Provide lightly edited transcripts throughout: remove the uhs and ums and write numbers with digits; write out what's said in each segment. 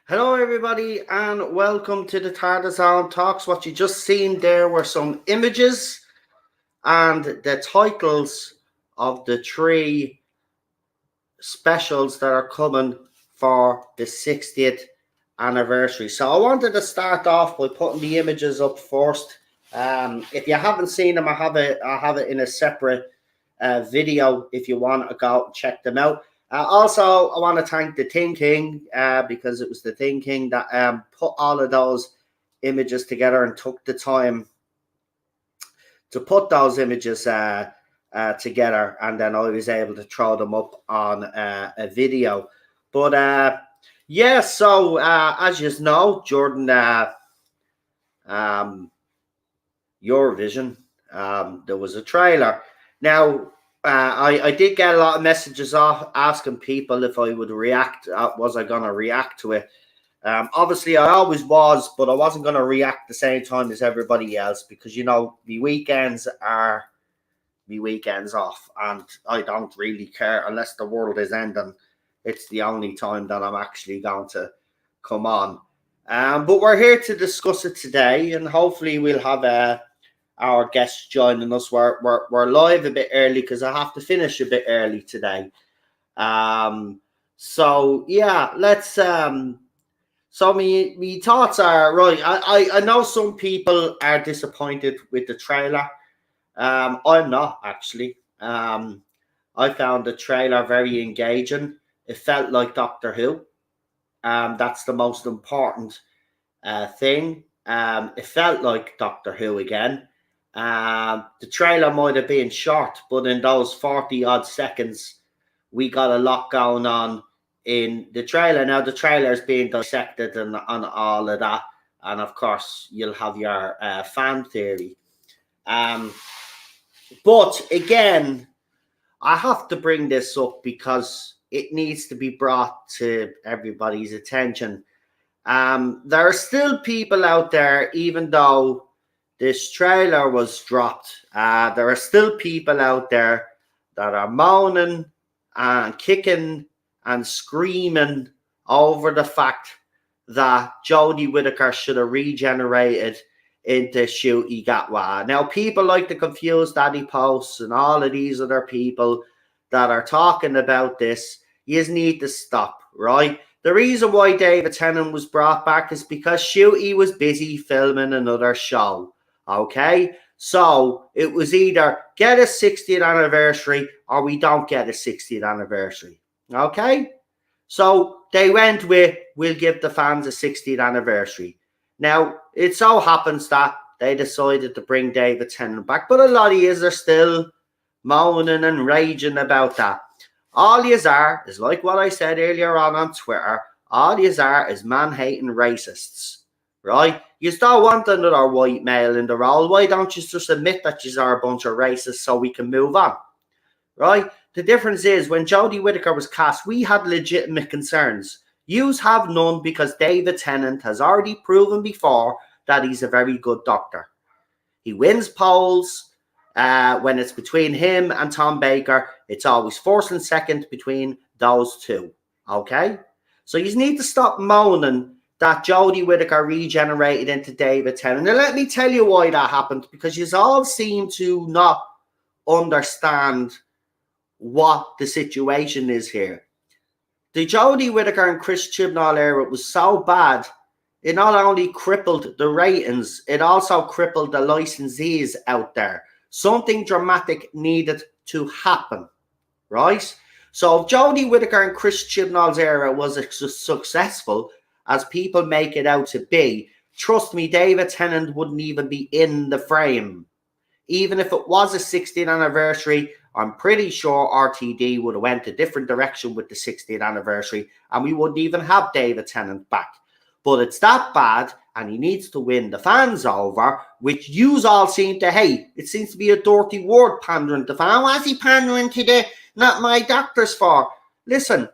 Hello, everybody, and welcome to the Tardis Talks. What you just seen there were some images and the titles of the three specials that are coming for the 60th anniversary. So I wanted to start off by putting the images up first. If you haven't seen them, I have it in a separate video if you want to go and check them out. Also, I want to thank the Thing King because it was the Thing King that put all of those images together and took the time to put those images together, and then I was able to throw them up on a video. But yeah, so as you know, Jordan, Eurovision, there was a trailer. Now, I did get a lot of messages off asking people if I would react. Was I going to react to it? Obviously, I always was, but I wasn't going to react the same time as everybody else because, the weekends are me weekends off, and I don't really care unless the world is ending. It's the only time that I'm actually going to come on. But we're here to discuss it today, and hopefully we'll have our guests joining us. We're live a bit early because I have to finish a bit early today. So yeah, let's. So me thoughts are right. I know some people are disappointed with the trailer. I'm not actually. I found the trailer very engaging. It felt like Doctor Who. That's the most important thing. It felt like Doctor Who again. The trailer might have been short, but in those 40 odd seconds, we got a lot going on in the trailer. Now, the trailer is being dissected and all of that. And of course, you'll have your fan theory. But again, I have to bring this up because it needs to be brought to everybody's attention. There are still people out there, even though this trailer was dropped, there are still people out there that are moaning and kicking and screaming over the fact that Jodie Whittaker should have regenerated into Ncuti Gatwa. Now, people like to confuse Daddy Posts and all of these other people that are talking about this. You need to stop, right? The reason why David Tennant was brought back is because Ncuti was busy filming another show. Okay, so it was either get a 60th anniversary or we don't get a 60th anniversary. Okay, so they went with we'll give the fans a 60th anniversary. Now, it so happens that they decided to bring David Tennant back, but a lot of yous are still moaning and raging about that. All yous are is like what I said earlier on Twitter. All yous are is man-hating racists. Right? You don't want another white male in the role. Why don't you just admit that you are a bunch of racists so we can move on? Right? The difference is when Jodie Whittaker was cast, we had legitimate concerns. Yous have none because David Tennant has already proven before that he's a very good doctor. He wins polls. When it's between him and Tom Baker, it's always first and second between those two. Okay? So you need to stop moaning that Jodie Whittaker regenerated into David Tennant. Now, let me tell you why that happened, because you all seem to not understand what the situation is here. The Jodie Whittaker and Chris Chibnall era was so bad, it not only crippled the ratings, it also crippled the licensees out there. Something dramatic needed to happen, right? So if Jodie Whittaker and Chris Chibnall's era was successful, as people make it out to be, trust me, David Tennant wouldn't even be in the frame. Even if it was a 60th anniversary, I'm pretty sure RTD would have went a different direction with the 60th anniversary, and we wouldn't even have David Tennant back. But it's that bad, and he needs to win the fans over, which yous all seem to hate. It seems to be a dirty word, pandering to fans. What's he pandering to the not my doctors for? Listen,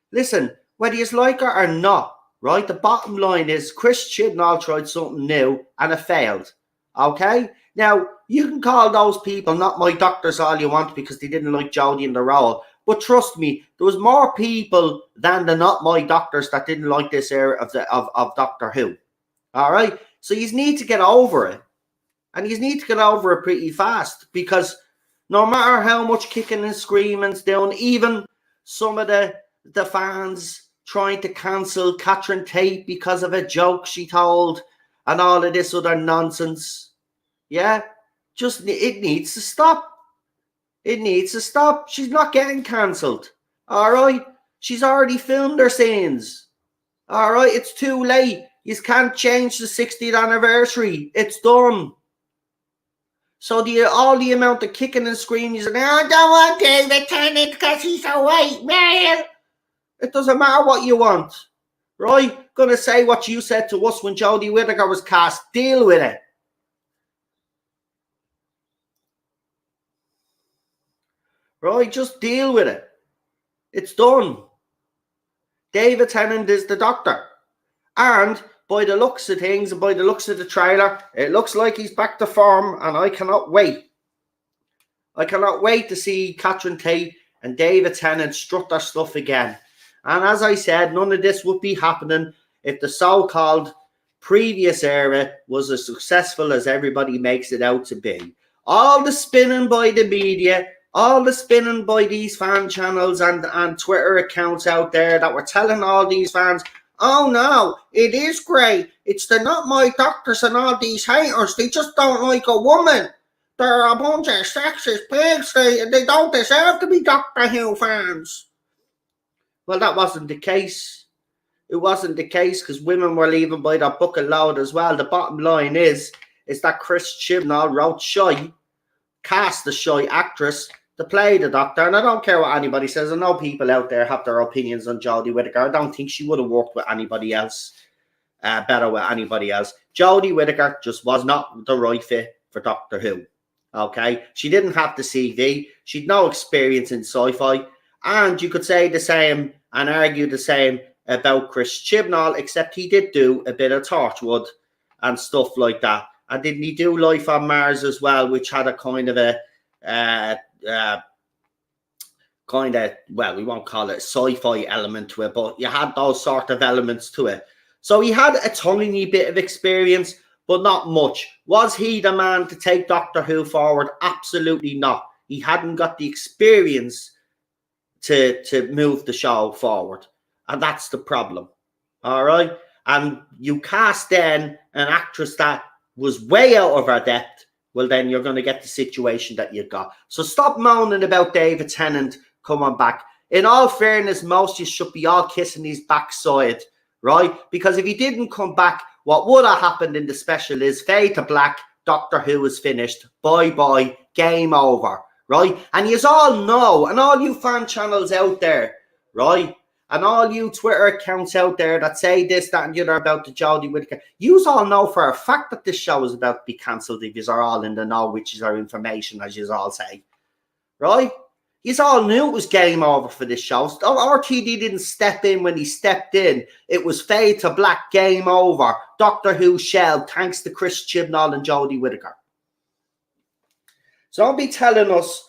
whether you like it or not, right? The bottom line is Chris Chibnall tried something new and it failed. Okay? Now, you can call those people not my doctors all you want because they didn't like Jodie in the role. But trust me, there was more people than the Not My Doctors that didn't like this era of Doctor Who. All right? So you need to get over it. And you need to get over it pretty fast, because no matter how much kicking and screaming's doing, even some of the fans trying to cancel Catherine Tate because of a joke she told and all of this other nonsense. Yeah? It needs to stop. It needs to stop. She's not getting cancelled. All right? She's already filmed her scenes. All right? It's too late. You can't change the 60th anniversary. It's done. So all the amount of kicking and screaming, I don't want David Tennant because he's a white male. It doesn't matter what you want. Right? Gonna say what you said to us when Jodie Whittaker was cast. Deal with it. Right? Just deal with it. It's done. David Tennant is the Doctor. And by the looks of things and by the looks of the trailer, it looks like he's back to form, and I cannot wait. I cannot wait to see Catherine Tate and David Tennant strut their stuff again. And as I said, none of this would be happening if the so-called previous era was as successful as everybody makes it out to be. All the spinning by the media, all the spinning by these fan channels and Twitter accounts out there that were telling all these fans, oh no, it is great. It's the Not My Doctors and all these haters. They just don't like a woman. They're a bunch of sexist pigs. They don't deserve to be Doctor Who fans. Well, that wasn't the case. It wasn't the case, because women were leaving by their bucket load as well. The bottom line is that Chris Chibnall wrote Shy, cast the Shy actress to play the Doctor. And I don't care what anybody says. I know people out there have their opinions on Jodie Whittaker. I don't think she would have worked with anybody else, better with anybody else. Jodie Whittaker just was not the right fit for Doctor Who. Okay? She didn't have the CV. She'd no experience in sci-fi. And you could say the same and argue the same about Chris Chibnall, except he did do a bit of Torchwood and stuff like that. And didn't he do Life on Mars as well, which had a kind of well, we won't call it a sci-fi element to it, but you had those sort of elements to it. So he had a tiny bit of experience, but not much. Was he the man to take Doctor Who forward? Absolutely not. He hadn't got the experience to move the show forward. And that's the problem. All right? And you cast then an actress that was way out of her depth, well, then you're going to get the situation that you got. So stop moaning about David Tennant coming back. In all fairness, most of you should be all kissing his backside, right? Because if he didn't come back, what would have happened in the special is fade to black, Doctor Who is finished. Bye-bye, game over. Right? And you all know, and all you fan channels out there, right? And all you Twitter accounts out there that say this, that, and the other about the Jodie Whittaker, you all know for a fact that this show is about to be cancelled if you are all in the know, which is our information, as you all say. Right? You all knew it was game over for this show. RTD didn't step in when he stepped in. It was fade to black, game over. Doctor Who shell, thanks to Chris Chibnall and Jodie Whittaker. So don't be telling us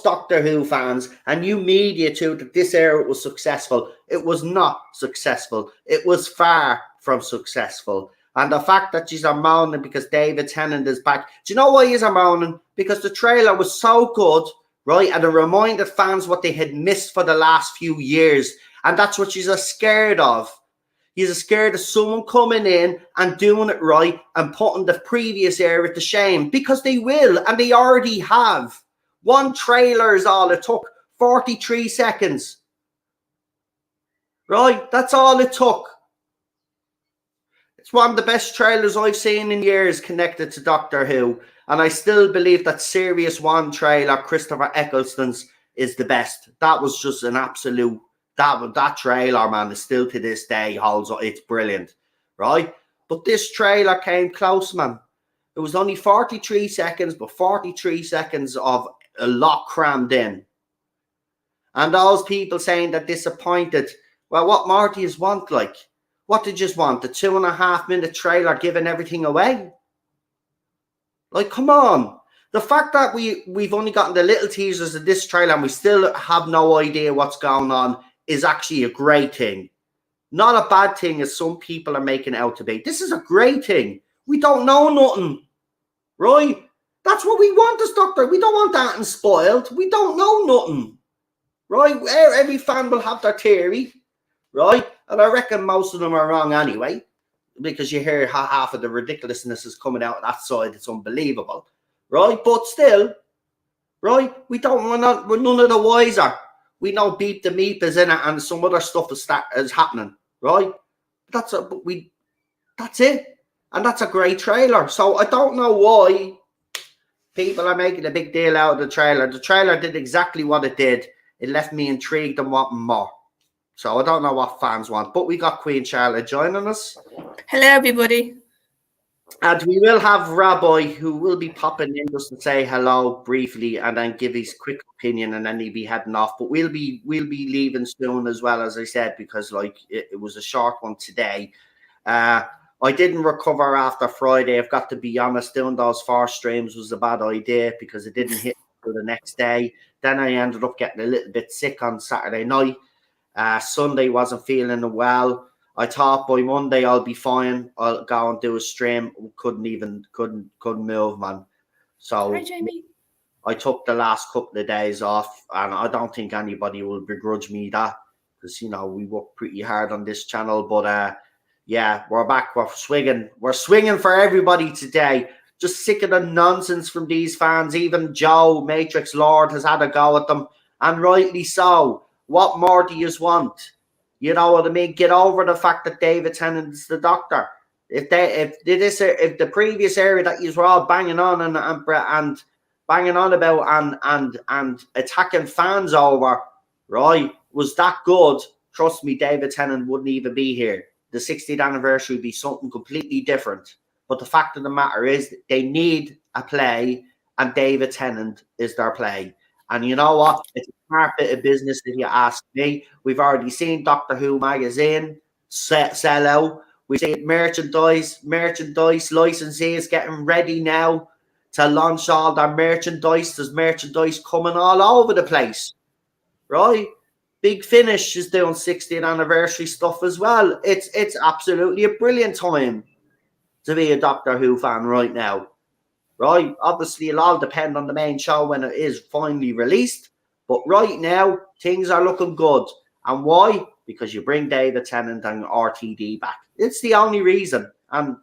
Doctor Who fans, and you media too, that this era was successful. It was not successful. It was far from successful. And the fact that she's moaning because David Tennant is back. Do you know why he's moaning? Because the trailer was so good, right? And it reminded fans what they had missed for the last few years. And that's what she's scared of. He's scared of someone coming in and doing it right and putting the previous era to shame, because they will, and they already have. One trailer is all it took, 43 seconds. Right? That's all it took. It's one of the best trailers I've seen in years connected to Doctor Who, and I still believe that Series 1 trailer, Christopher Eccleston's, is the best. That was just an absolute... That trailer, man, is still to this day holds up. It's brilliant, right? But this trailer came close, man. It was only 43 seconds, but 43 seconds of a lot crammed in. And those people saying they're disappointed, well, what more do you want, like? What did you want? The 2.5 minute trailer giving everything away? Like, come on. The fact that we've only gotten the little teasers of this trailer and we still have no idea what's going on is actually a great thing. Not a bad thing as some people are making it out to be. This is a great thing. We don't know nothing, right? That's what we want as Doctor. We don't want that and spoiled. We don't know nothing, right? Every fan will have their theory, right? And I reckon most of them are wrong anyway, because you hear how half of the ridiculousness is coming out that side. It's unbelievable, right? But still, right? We're none of the wiser. We know Beep the Meep is in it and some other stuff is happening, right? That's it. And that's a great trailer. So I don't know why people are making a big deal out of the trailer. The trailer did exactly what it did. It left me intrigued and wanting more. So I don't know what fans want. But we got Queen Charlotte joining us. Hello, everybody. And we will have Rabbi, who will be popping in just to say hello briefly and then give his quick opinion, and then he'll be heading off. But we'll be leaving soon as well, as I said, because like it was a short one today. I didn't recover after Friday. I've got to be honest. Doing those 4 streams was a bad idea because it didn't hit for the next day. Then I ended up getting a little bit sick on Saturday night. Sunday wasn't feeling well. I thought by Monday I'll be fine. I'll go and do a stream. Couldn't move, man. So hi, Jamie. I took the last couple of days off, and I don't think anybody will begrudge me that, because we work pretty hard on this channel. But yeah, we're back. We're swinging for everybody today. Just sick of the nonsense from these fans. Even Joe Matrix Lord has had a go at them, and rightly so. What more do you want? You know what I mean? Get over the fact that David Tennant's the Doctor. If the previous area that you were all banging on and banging on about and attacking fans over, right, was that good, trust me, David Tennant wouldn't even be here. The 60th anniversary would be something completely different. But the fact of the matter is they need a play, and David Tennant is their play. And you know what? It's a smart bit of business if you ask me. We've already seen Doctor Who magazine sell out. We've seen merchandise licensees getting ready now to launch all their merchandise. There's merchandise coming all over the place, right? Big Finish is doing 60th anniversary stuff as well. It's absolutely a brilliant time to be a Doctor Who fan right now. Right, obviously it'll all depend on the main show when it is finally released, but right now things are looking good. And why? Because you bring David Tennant and RTD back. It's the only reason. And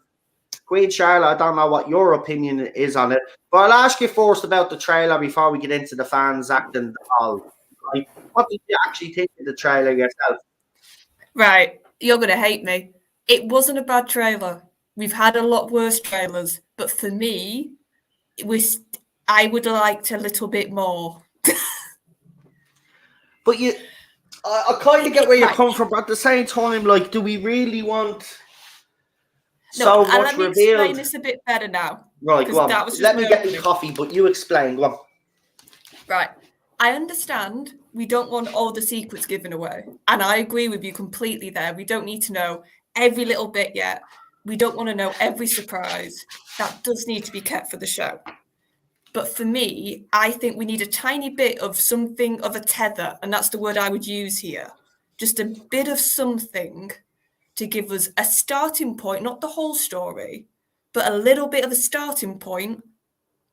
Queen Charlotte, I don't know what your opinion is on it, but I'll ask you first about the trailer before we get into the fans acting all. Right? What did you actually think of the trailer yourself? Right, you're going to hate me. It wasn't a bad trailer. We've had a lot worse trailers, but for me, I would have liked a little bit more. But I kind of get where you're coming from, but at the same time, like, do we really want so much let me revealed? explain this a bit better now. Right, go on. Let me get me coffee, but you explain. Go on. Right. I understand we don't want all the secrets given away. And I agree with you completely there. We don't need to know every little bit yet. We don't want to know every surprise. That does need to be kept for the show. But for me, I think we need a tiny bit of something of a tether, and that's the word I would use here. Just a bit of something to give us a starting point, not the whole story, but a little bit of a starting point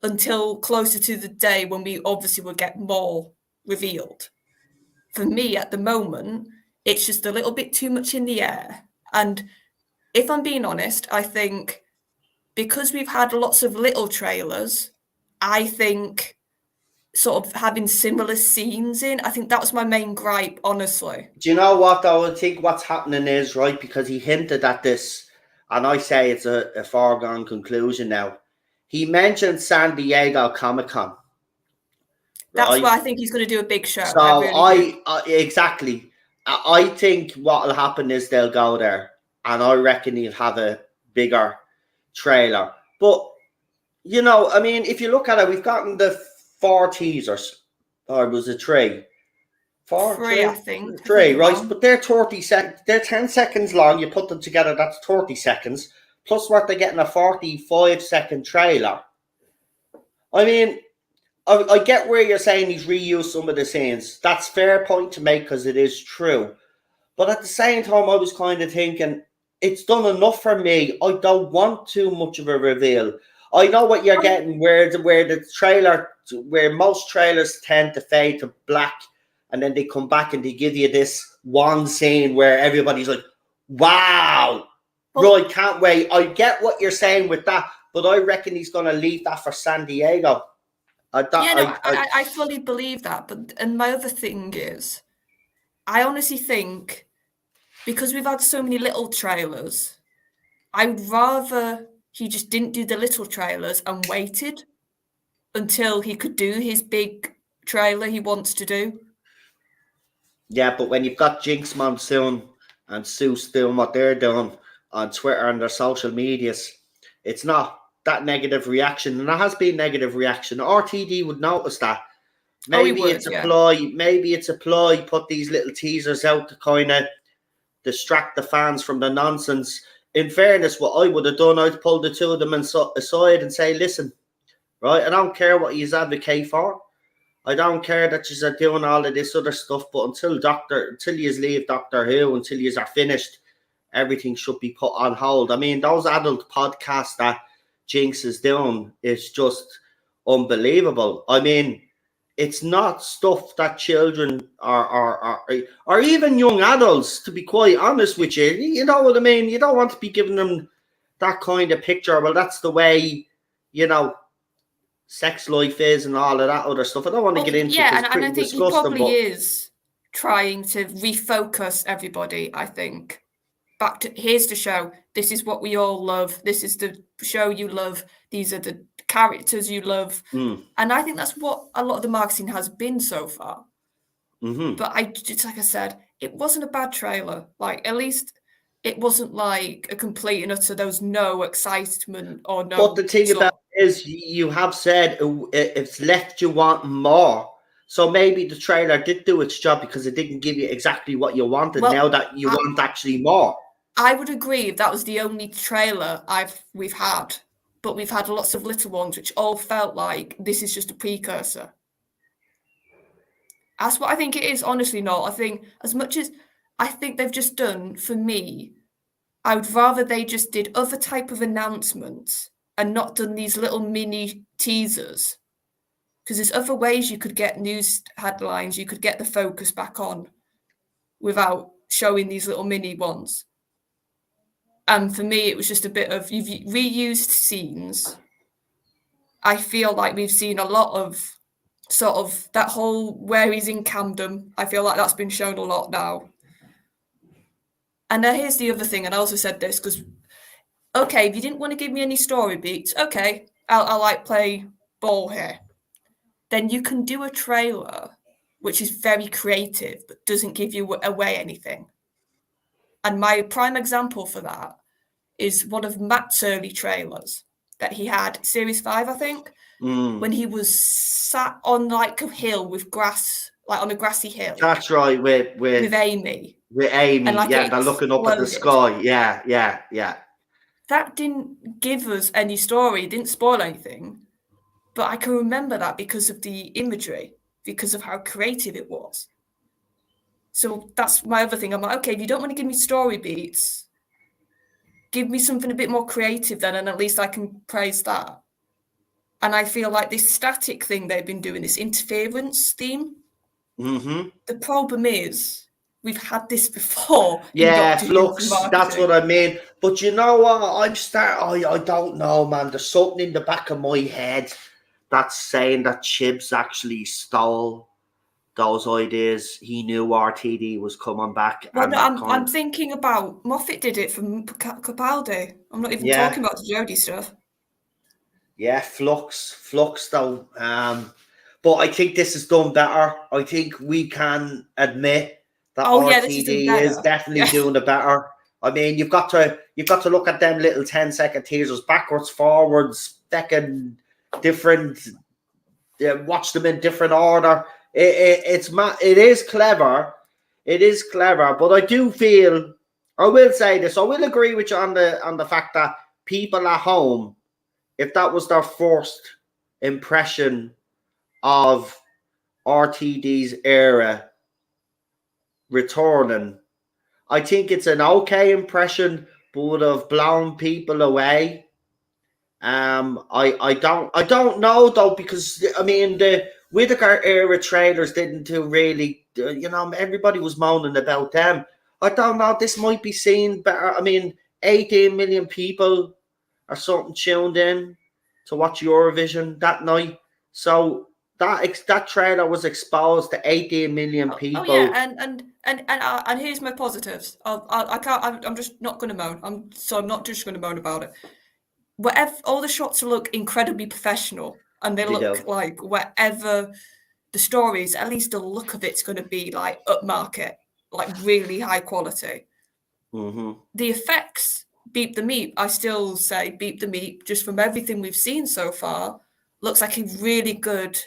until closer to the day when we obviously will get more revealed. For me, at the moment, it's just a little bit too much in the air. And if I'm being honest, I think because we've had lots of little trailers, I think sort of having similar scenes in, I think that was my main gripe, honestly. Do you know what, though? I think what's happening is, right, because he hinted at this, and I say it's a foregone conclusion now. He mentioned San Diego Comic-Con. Right? That's why I think he's going to do a big show. So exactly. I think what will happen is they'll go there, and I reckon he'll have a bigger trailer. But, I mean, if you look at it, we've gotten the 4 teasers. Or was it 3? 3, I think. 3, right? But they're 30 seconds. They're 10 seconds long. You put them together, that's 30 seconds. Plus what they're getting a 45-second trailer. I mean, I get where you're saying he's reused some of the scenes. That's a fair point to make because it is true. But at the same time, I was kind of thinking, it's done enough for me. I don't want too much of a reveal. I know what you're getting, where most trailers tend to fade to black, and then they come back and they give you this one scene where everybody's like, wow, right, can't wait. I get what you're saying with that, but I reckon he's going to leave that for San Diego. I fully believe that. And my other thing is, I honestly think, because we've had so many little trailers, I would rather he just didn't do the little trailers and waited until he could do his big trailer he wants to do. Yeah, but when you've got Jinx Monsoon and Seuss doing what they're doing on Twitter and their social medias, it's not that negative reaction. And there has been negative reaction. RTD would notice that. Maybe it's a ploy. Maybe it's a ploy. Put these little teasers out to kind of distract the fans from the nonsense. In fairness, what I would have done, I'd pull the two of them aside and say, listen, right, I don't care what you advocate for. I don't care that you're doing all of this other stuff, but until you leave Doctor Who, until you are finished, everything should be put on hold. I mean, those adult podcasts that Jinx is doing is just unbelievable. I mean, it's not stuff that children or even young adults, to be quite honest with you. You know what I mean? You don't want to be giving them that kind of picture. Well, that's the way, sex life is and all of that other stuff. I don't want to get into it. Yeah, and I think he probably is trying to refocus everybody, I think. Back to, here's the show. This is what we all love. This is the show you love. These are the characters you love. And I think that's what a lot of the marketing has been so far. But just like I said, it wasn't a bad trailer. Like, at least it wasn't like a complete and utter, there was no excitement or no. But the thing about it is, you have said it's left you wanting more. So maybe the trailer did do its job because it didn't give you exactly what you wanted. Well, now that you want actually more. I would agree if that was the only trailer we've had, but we've had lots of little ones which all felt like this is just a precursor. That's what I think it is, honestly, not. I think as much as I think they've just done, for me, I would rather they just did other type of announcements and not done these little mini teasers. Because there's other ways you could get news headlines, you could get the focus back on without showing these little mini ones. And for me, it was just a bit of, you've reused scenes. I feel like we've seen a lot of sort of that whole where he's in Camden. I feel like that's been shown a lot now. And here's the other thing, and I also said this because, okay, if you didn't want to give me any story beats, okay, I'll like play ball here. Then you can do a trailer which is very creative but doesn't give you away anything. And my prime example for that is one of Matt's early trailers that he had, Series 5, I think, when he was sat on like a hill with grass, like on a grassy hill. That's right, with Amy. With Amy, and like they're looking up at the sky. Yeah. That didn't give us any story, it didn't spoil anything. But I can remember that because of the imagery, because of how creative it was. So that's my other thing. I'm like, okay, if you don't want to give me story beats, give me something a bit more creative then, and at least I can praise that. And I feel like this static thing they've been doing, this interference theme, the problem is we've had this before. Yeah, flux, that's what I mean. But you know what? I don't know, man. There's something in the back of my head that's saying that Chibs actually stole those ideas. He knew RTD was coming back. Well, no, I'm thinking about Moffat did it from Capaldi. I'm not even talking about the Jodie stuff. Yeah, flux though. But I think this is done better. I think we can admit that RTD is definitely doing it better. I mean, you've got to look at them little 10-second teasers, backwards, forwards, second, different. Watch them in different order. It is clever. It is clever, but I do feel, I will say this, I will agree with you on the fact that people at home, if that was their first impression of RTD's era returning. I think it's an okay impression, but would have blown people away. I don't know though, because I mean the Whittaker era trailers didn't do really. Everybody was moaning about them. I don't know. This might be seen better. I mean, 18 million people or something tuned in to watch Eurovision that night. So that trailer was exposed to 18 million Oh yeah, people. and here's my positives. I can't. I'm just not going to moan. I'm not just going to moan about it. Whatever, all the shots look incredibly professional, and they They look do. like whatever the story is, at least the look of it's going to be like upmarket, like really high quality. Mm-hmm. The effects, beep the meep. I still say beep the meep. Just from everything we've seen so far, looks like a really good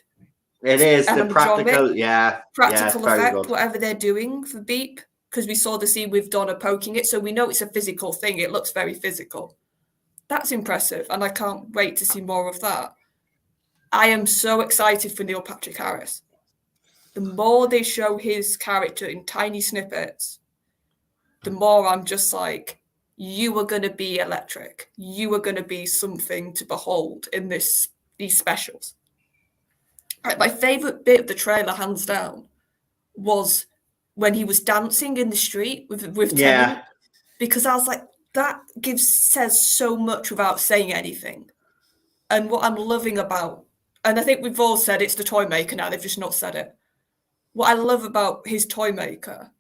It is the animatronic practical. Yeah, yeah, practical very effect, good. whatever they're doing for beep. Because we saw the scene with Donna poking it, so we know it's a physical thing. It looks very physical. That's impressive, and I can't wait to see more of that. I am so excited for Neil Patrick Harris. The more they show his character in tiny snippets, the more I'm just like, you are going to be electric. You are going to be something to behold in these specials. Right, my favorite bit of the trailer, hands down, was when he was dancing in the street with Yeah, Tennant, because I was like, that says so much without saying anything. And what I'm loving about, and I think we've all said it's the toy maker now, they've just not said it. What I love about his toy maker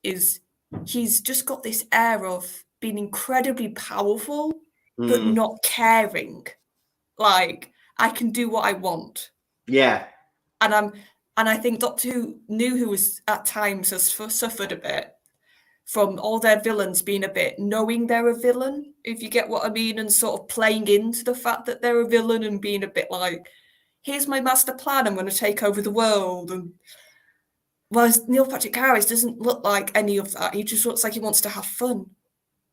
is he's just got this air of being incredibly powerful, but mm, not caring. Like, I can do what I want. yeah, And I think Doctor Who knew who was at times has suffered a bit from all their villains being a bit knowing they're a villain, if you get what I mean, and sort of playing into the fact that they're a villain and being a bit like, here's my master plan, I'm going to take over the world. And whereas Neil Patrick Harris doesn't look like any of that. He just looks like he wants to have fun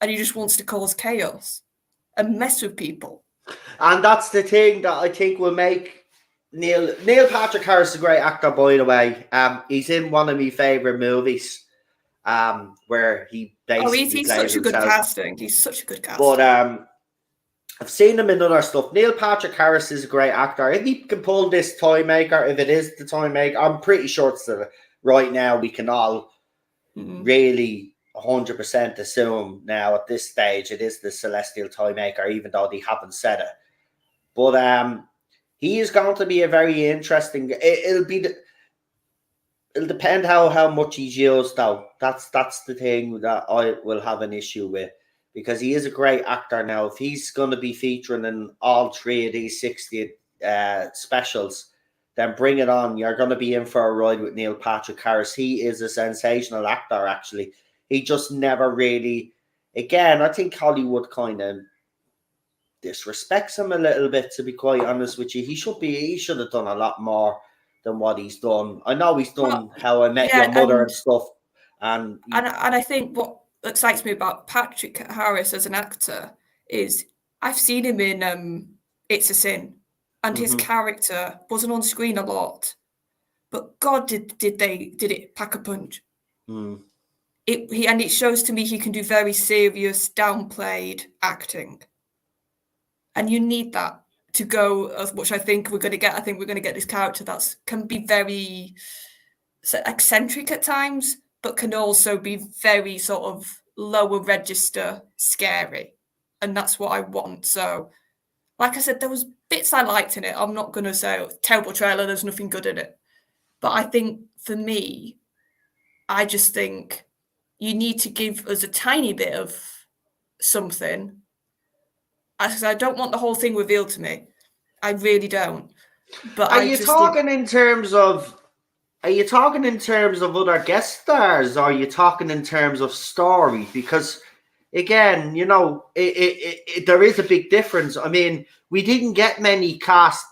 and he just wants to cause chaos and mess with people. and that's the thing that I think will make Neil Patrick Harris a great actor. By the way, he's in one of my favorite movies, where he Oh, basically he's plays such a good himself. casting. He's such a good But casting. I've seen him in other stuff. Neil Patrick Harris is a great actor. If he can pull this toy maker, if it is the toy maker, I'm pretty sure it's right now we can all really 100% assume now at this stage it is the Celestial toy maker, even though they haven't said it. But he is going to be a very interesting. It'll depend how much he's used though. That's the thing that I will have an issue with, because he is a great actor now. If he's going to be featuring in all three of these 60 specials, then bring it on. You're going to be in for a ride with Neil Patrick Harris. He is a sensational actor, actually. He just never really, again, I think Hollywood kind of disrespects him a little bit, to be quite honest with you. He should have done a lot more than what he's done. I know he's done Well, How I Met Your yeah, Mother and stuff, and and I think what excites me about Patrick Harris as an actor is I've seen him in It's a Sin, and his mhm, character wasn't on screen a lot, but God, did it pack a punch. mm, It shows to me he can do very serious, downplayed acting, and you need that to go, which I think we're going to get. I think we're going to get this character that's can be very eccentric at times, but can also be very sort of lower register scary. And that's what I want. So, like I said, there was bits I liked in it. I'm not going to say terrible trailer, there's nothing good in it. But I think for me, I just think you need to give us a tiny bit of something. I don't want the whole thing revealed to me. I really don't. But Are I you just think, talking in terms of? Are you talking in terms of other guest stars, or are you talking in terms of story? Because again, there is a big difference. I mean, we didn't get many guest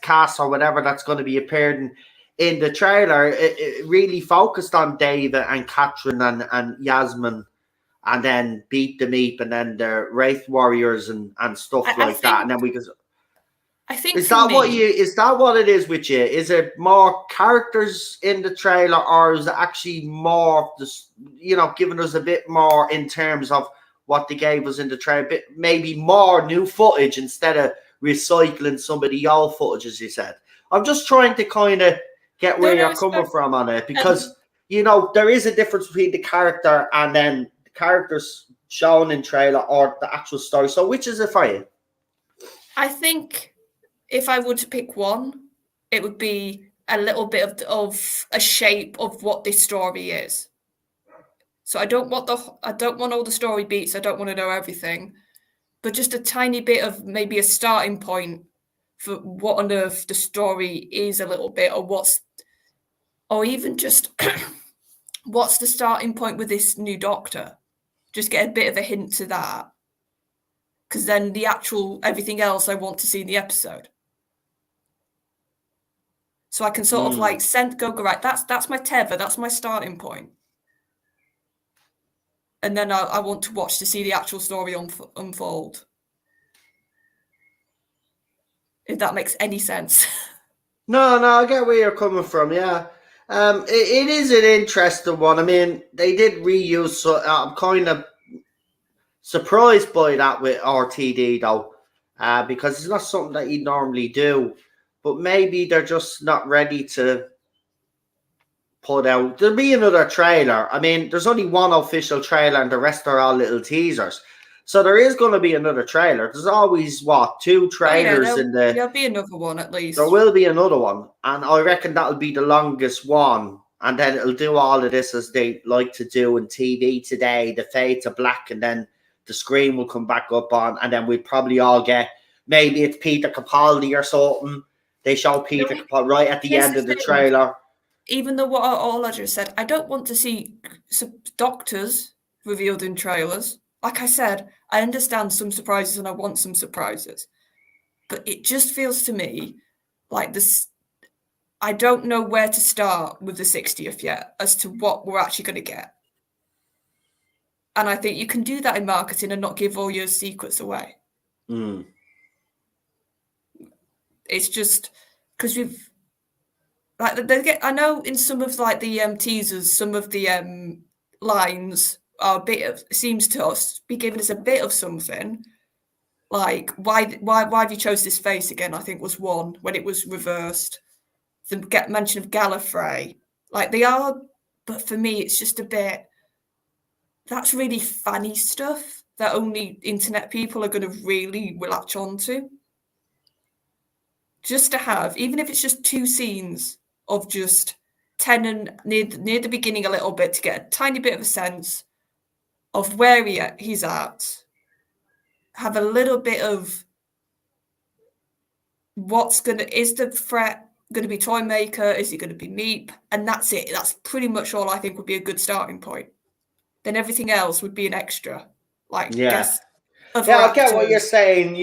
casts or whatever that's going to be appearing in the trailer. It really focused on David and Catherine and Yasmin and then beat the Meep and then the Wraith Warriors and stuff I like that. think And then we could. I think Is for that what me, it is with you? Is it more characters in the trailer, or is it actually more just, giving us a bit more in terms of what they gave us in the trailer, maybe more new footage instead of recycling some of the old footage, as you said? I'm just trying to kind of get where no, you're it's coming fair. from on it, Um, because there is a difference between the character and then the characters shown in trailer or the actual story. So which is it for you? I think if I were to pick one, it would be a little bit of a shape of what this story is. So I don't want all the story beats. I don't want to know everything, but just a tiny bit of maybe a starting point for what on earth the story is a little bit, or even just what's the starting point with this new Doctor. Just get a bit of a hint to that, because then the actual everything else I want to see in the episode. So I can sort of like go right. That's my tether. That's my starting point. And then I want to watch to see the actual story unfold. If that makes any sense. No, I get where you're coming from. Yeah, it is an interesting one. I mean, they did reuse. So I'm kind of surprised by that with RTD though, because it's not something that you normally do. But maybe they're just not ready to put out. There'll be another trailer. I mean, there's only one official trailer, and the rest are all little teasers. So there is going to be another trailer. There's always two Oh yeah, trailers in the. there'll be another one at least. There will be another one, and I reckon that'll be the longest one. And then it'll do all of this as they like to do in TV today, the fade to black, and then the screen will come back up on, and then we'll probably all get, maybe it's Peter Capaldi or something. They show Peter Capaldi right at the end of the trailer. Even though what all I just said, I don't want to see doctors revealed in trailers. Like I said, I understand some surprises and I want some surprises. But it just feels to me like this. I don't know where to start with the 60th yet as to what we're actually going to get. And I think you can do that in marketing and not give all your secrets away. It's just because we've I know in some of like the teasers, some of the lines are a bit of, seems to us be giving us a bit of something. Like why have you chose this face again? I think was one when it was reversed. The mention of Gallifrey, like they are, but for me it's just a bit. That's really funny stuff that only internet people are going to really latch onto. Just to have, even if it's just 2 scenes of just Tennant near the beginning a little bit to get a tiny bit of a sense of where he's at. Have a little bit of is the threat going to be Toymaker? Is it going to be Meep? And that's it. That's pretty much all I think would be a good starting point. Then everything else would be an extra. Like, guess other I actors. get what you're saying.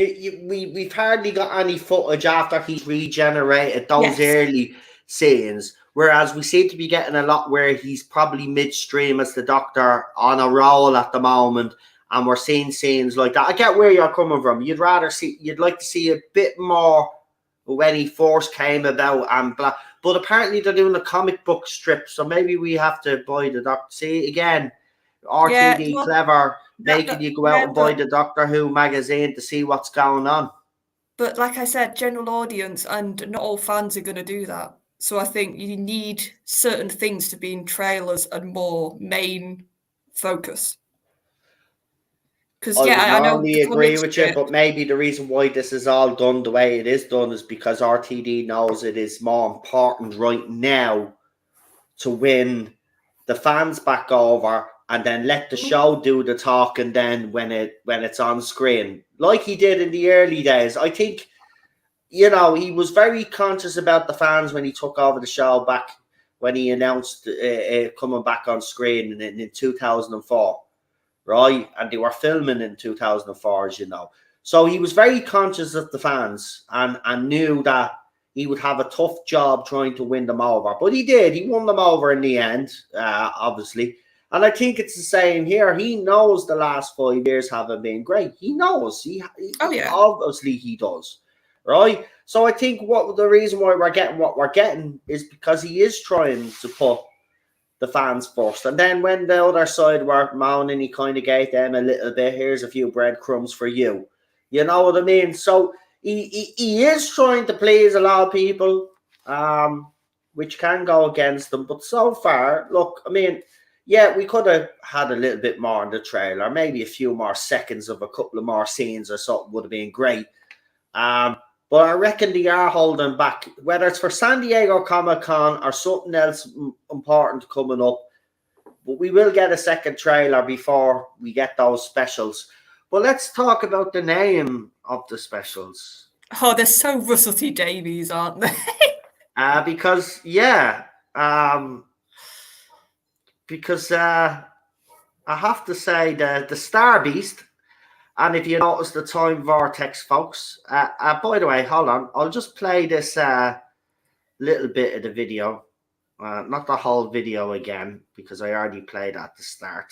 We've hardly got any footage after he's regenerated those early scenes, whereas we seem to be getting a lot where he's probably midstream as the Doctor on a roll at the moment, and we're seeing scenes like that. I get where you're coming from. You'd like to see a bit more when he first came about and blah. But apparently they're doing a comic book strip, so maybe we have to buy the Doctor. See again, RTD clever. Making you go out and buy the Doctor Who magazine to see what's going on. But like I said, general audience and not all fans are going to do that. So I think you need certain things to be in trailers and more main focus. Because I normally agree with you, but maybe the reason why this is all done the way it is done is because RTD knows it is more important right now to win the fans back over, and then let the show do the talking then when it's on screen, like he did in the early days. I think, he was very conscious about the fans when he took over the show back when he announced coming back on screen in 2004, right? And they were filming in 2004, as you know. So he was very conscious of the fans and knew that he would have a tough job trying to win them over. But he did. He won them over in the end, obviously. And I think it's the same here. He knows the last 5 years haven't been great. He knows. Oh, yeah. Obviously he does, right? So I think what the reason why we're getting what we're getting is because he is trying to put the fans first. And then when the other side were moaning, he kind of gave them a little bit. Here's a few breadcrumbs for you. You know what I mean? So he is trying to please a lot of people, which can go against them. But so far, look, I mean, yeah, we could have had a little bit more in the trailer, maybe a few more seconds of a couple of more scenes or something would have been great. But I reckon they are holding back, whether it's for San Diego Comic-Con or something else important coming up. But we will get a second trailer before we get those specials. But let's talk about the name of the specials. Oh, they're so Russell T Davies, aren't they? Because I have to say the Star Beast. And if you notice the time vortex, folks, by the way, hold on. I'll just play this little bit of the video. Not the whole video again, because I already played at the start.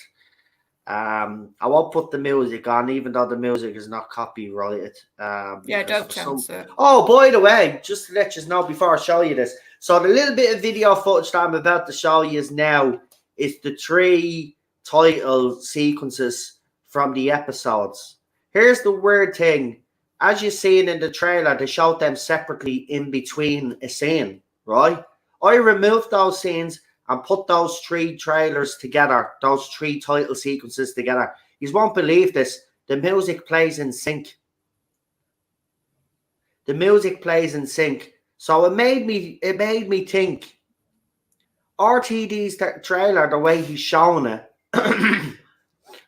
I won't put the music on, even though the music is not copyrighted. Yeah, don't chance it. Oh, by the way, just to let you know before I show you this. So the little bit of video footage that I'm about to show you now is the 3 title sequences from the episodes. Here's the weird thing. As you've seen in the trailer, they showed them separately in between a scene, right? I removed those scenes and put those 3 trailers together, those 3 title sequences together. You won't believe this. The music plays in sync. The music plays in sync. So it made me think, RTD's trailer, the way he's shown it,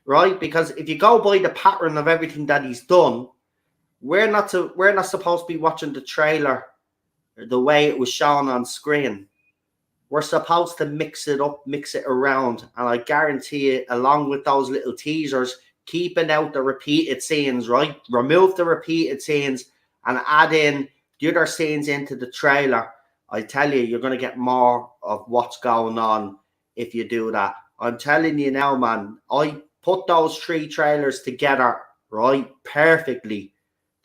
right? Because if you go by the pattern of everything that he's done, we're not supposed to be watching the trailer the way it was shown on screen. We're supposed to mix it up, mix it around, and I guarantee you, along with those little teasers, keeping out the repeated scenes, right? Remove the repeated scenes and add in the other scenes into the trailer. I tell you, you're going to get more of what's going on if you do that. I'm telling you now, man, I put those 3 trailers together, right, perfectly.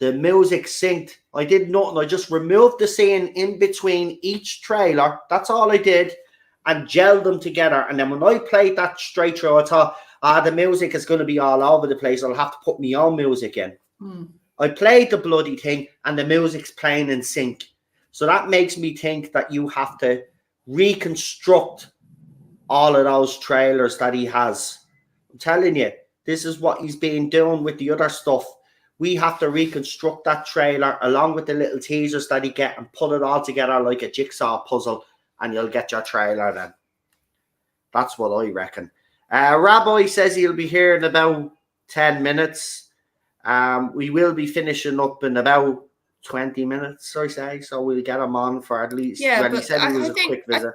The music synced. I did nothing. I just removed the scene in between each trailer. That's all I did. And gelled them together. And then when I played that straight through, I thought, the music is going to be all over the place. I'll have to put my own music in. I played the bloody thing and the music's playing in sync. So that makes me think that you have to reconstruct all of those trailers that he has. I'm telling you, this is what he's been doing with the other stuff. We have to reconstruct that trailer along with the little teasers that he get and put it all together like a jigsaw puzzle, and you'll get your trailer then. That's what I reckon. Rabbi says he'll be here in about 10 minutes. We will be finishing up in about 20 minutes, I say. So we'll get him on for at least... Yeah, well, but he said he was a quick visit.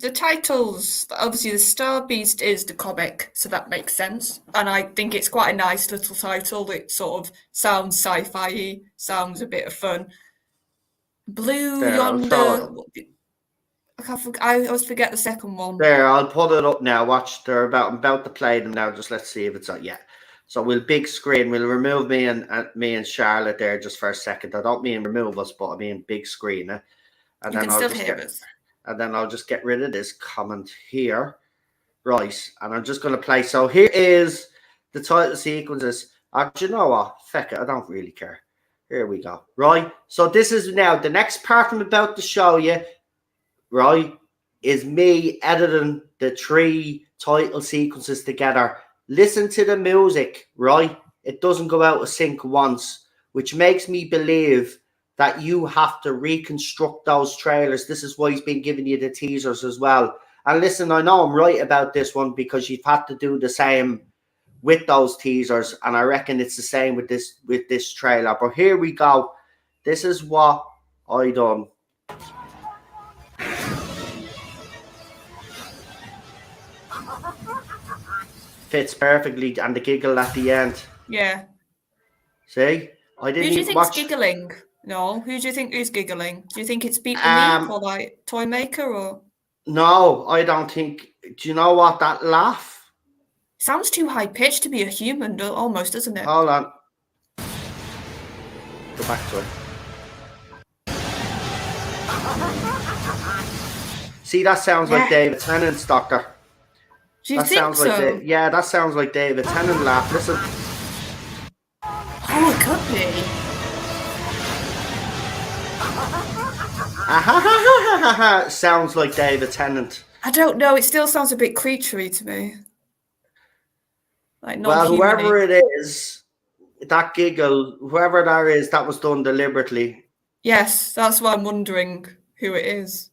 The titles, obviously the Star Beast is the comic, so that makes sense. And I think it's quite a nice little title. It sort of sounds sci-fi-y, sounds a bit of fun. Blue Yonder... I always forget the second one. There, I'll put it up now. Watch, I'm about to play them now. Just let's see if it's on. Yeah. So we'll big screen. We'll remove me and Charlotte there just for a second. I don't mean remove us, but I mean big screen. And you then can still hear us. And then I'll just get rid of this comment here. Right. And I'm just going to play. So here is the title sequences. Do you know what? Feck it. I don't really care. Here we go. Right. So this is now the next part I'm about to show you. Right. Is me editing the 3 title sequences together. Listen to the music. Right. It doesn't go out of sync once, which makes me believe that you have to reconstruct those trailers. This is why he's been giving you the teasers as well. And listen, I know I'm right about this one because you've had to do the same with those teasers, and I reckon it's the same with this trailer. But here we go. This is what I done. Fits perfectly, and the giggle at the end. Yeah. See? I didn't Who do you even think's watch... giggling? No, who do you think is giggling? Do you think it's Beat the Meat or like Toy Maker or? No, I don't think. Do you know what? That laugh? Sounds too high pitched to be a human, almost, doesn't it? Hold on. Go back to it. See, that sounds like David Tennant's doctor. Do you That think sounds so? like that sounds like David Tennant laugh. Listen. Oh, it could be. Sounds like David Tennant. I don't know. It still sounds a bit creaturey to me. Like Well, non-human-y. whoever it is, that giggle, whoever that is, that was done deliberately. Yes, that's why I'm wondering who it is.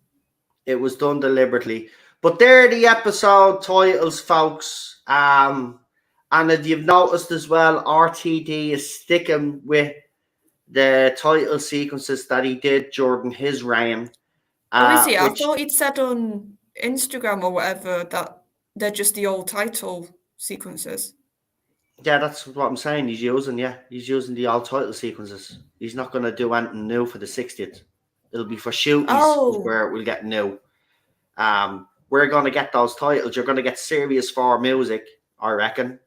It was done deliberately. But there are the episode titles, folks. And if you've noticed as well, RTD is sticking with the title sequences that he did during his reign. Oh, is he? I thought he'd said on Instagram or whatever that they're just the old title sequences. Yeah, that's what I'm saying. He's using the old title sequences. He's not going to do anything new for the 60th. It'll be for shooties where we'll get new. We're going to get those titles. You're going to get Series 4 music, I reckon.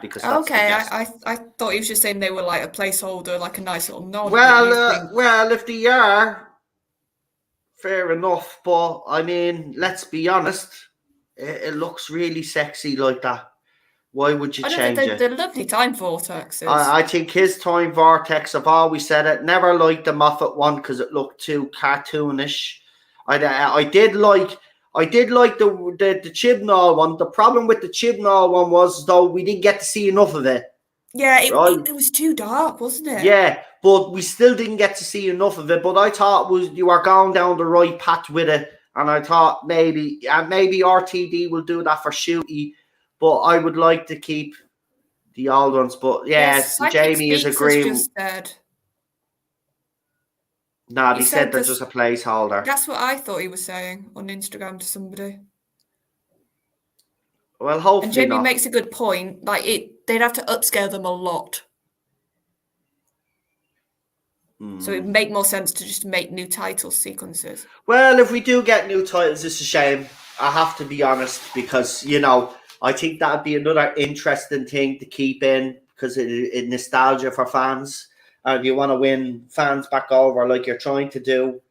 Because that's I thought he was just saying they were like a placeholder, like a nice little nod. Well, if they are, fair enough. But I mean, let's be honest. It looks really sexy like that. Why would you change it? They're lovely time vortexes. I think his time vortex, I've always said it, never liked the Moffat one because it looked too cartoonish. I did like the Chibnall one. The problem with the Chibnall one was, though, we didn't get to see enough of it. Yeah, it was too dark, wasn't it? Yeah, but we still didn't get to see enough of it. But I thought you were going down the right path with it. And I thought maybe RTD will do that for Shooty. But I would like to keep the old ones. But yes, Jamie is agreeing. Just said. No, he said they're just a placeholder. That's what I thought he was saying on Instagram to somebody. Well, hopefully and Jamie makes a good point. Like they'd have to upscale them a lot. So it'd make more sense to just make new title sequences. Well, if we do get new titles, it's a shame. I have to be honest because, I think that would be another interesting thing to keep in because it's nostalgia for fans. And if you want to win fans back over like you're trying to do,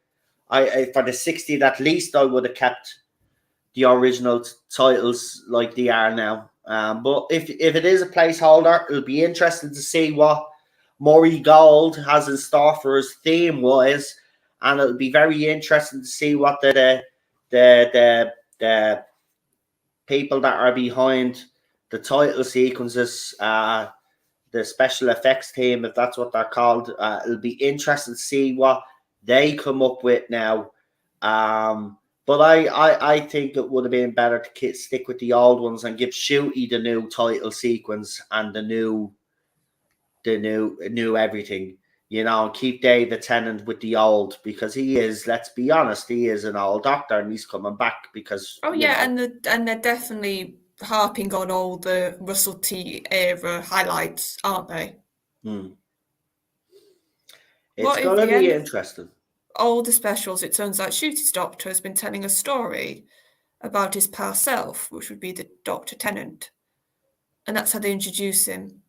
I for the 60th at least, I would have kept the original titles like they are now. But if it is a placeholder, it'll be interesting to see what Murray Gold has in store for his theme-wise. And it'll be very interesting to see what the people that are behind the title sequences, the special effects team, if that's what they're called, it'll be interesting to see what they come up with now. But I think it would have been better to stick with the old ones and give Shooty the new title sequence and the new everything. Keep David Tennant with the old because he is. Let's be honest, he is an old doctor and he's coming back because. Oh yeah, and they're definitely harping on all the Russell T era highlights, aren't they? It's going to be interesting. All the specials, it turns out Shooty's doctor has been telling a story about his past self, which would be the Dr. Tennant. And that's how they introduce him.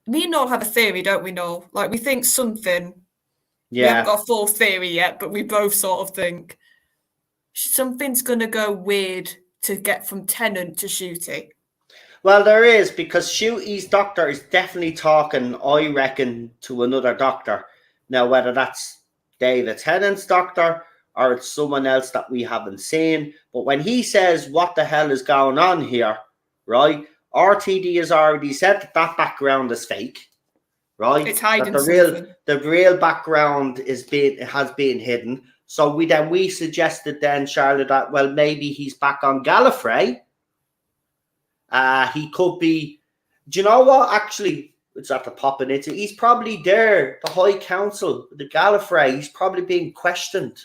Me and Noel have a theory, don't we, Noel? Like, we think something. Yeah. We haven't got a full theory yet, but we both sort of think something's going to go weird to get from Tennant to Shooty. Well, there is, because Shooty's doctor is definitely talking, I reckon, to another doctor. Now, whether that's David Tennant's doctor or it's someone else that we haven't seen. But when he says, what the hell is going on here, right? RTD has already said that background is fake, right? It's hiding the real background has been hidden. So we suggested then, Charlotte, that well maybe he's back on Gallifrey. He could be. Do you know what? Actually, it's after popping into. He's probably there. The High Council, the Gallifrey. He's probably being questioned.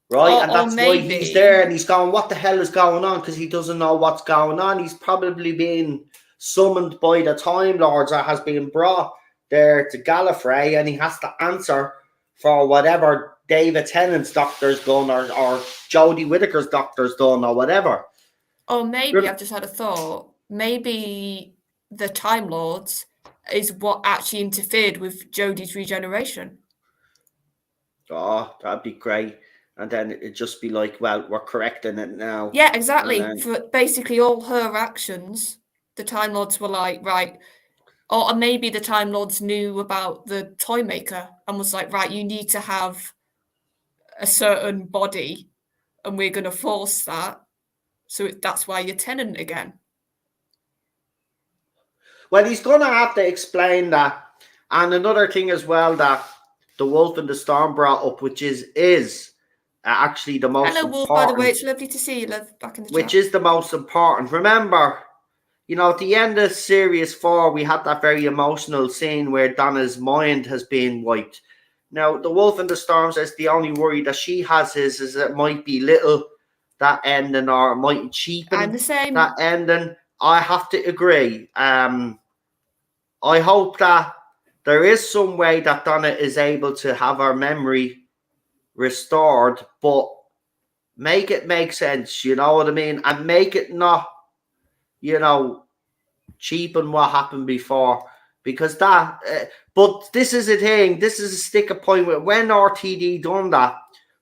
Right, and that's why he's there, and he's going, what the hell is going on? Because he doesn't know what's going on. He's probably being summoned by the Time Lords or has been brought there to Gallifrey, and he has to answer for whatever David Tennant's doctor's done or Jodie Whittaker's doctor's done or whatever. Or maybe I've just had a thought. Maybe the Time Lords is what actually interfered with Jodie's regeneration. Oh, that'd be great. And then it'd just be like, well, we're correcting it now. Yeah, exactly. For basically all her actions, the Time Lords were like, right. Or maybe the Time Lords knew about the toy maker and was like, right, you need to have a certain body and we're going to force that. So that's why you're Tennant again. Well, he's going to have to explain that. And another thing as well that the Wolf and the Storm brought up, which is actually the most important. Wolf, by the way, it's lovely to see you, love, back in the chat. Which is the most important. Remember, at the end of Series 4, we had that very emotional scene where Donna's mind has been wiped. Now, the Wolf and the Storm says the only worry that she has is it might be little, that ending, or it might cheapen I'm the same. that ending. I have to agree. I hope that there is some way that Donna is able to have her memory restored, but make it make sense, you know what I mean? And make it not, cheapen what happened before. Because that, but this is a thing, this is a sticker point with when RTD done that.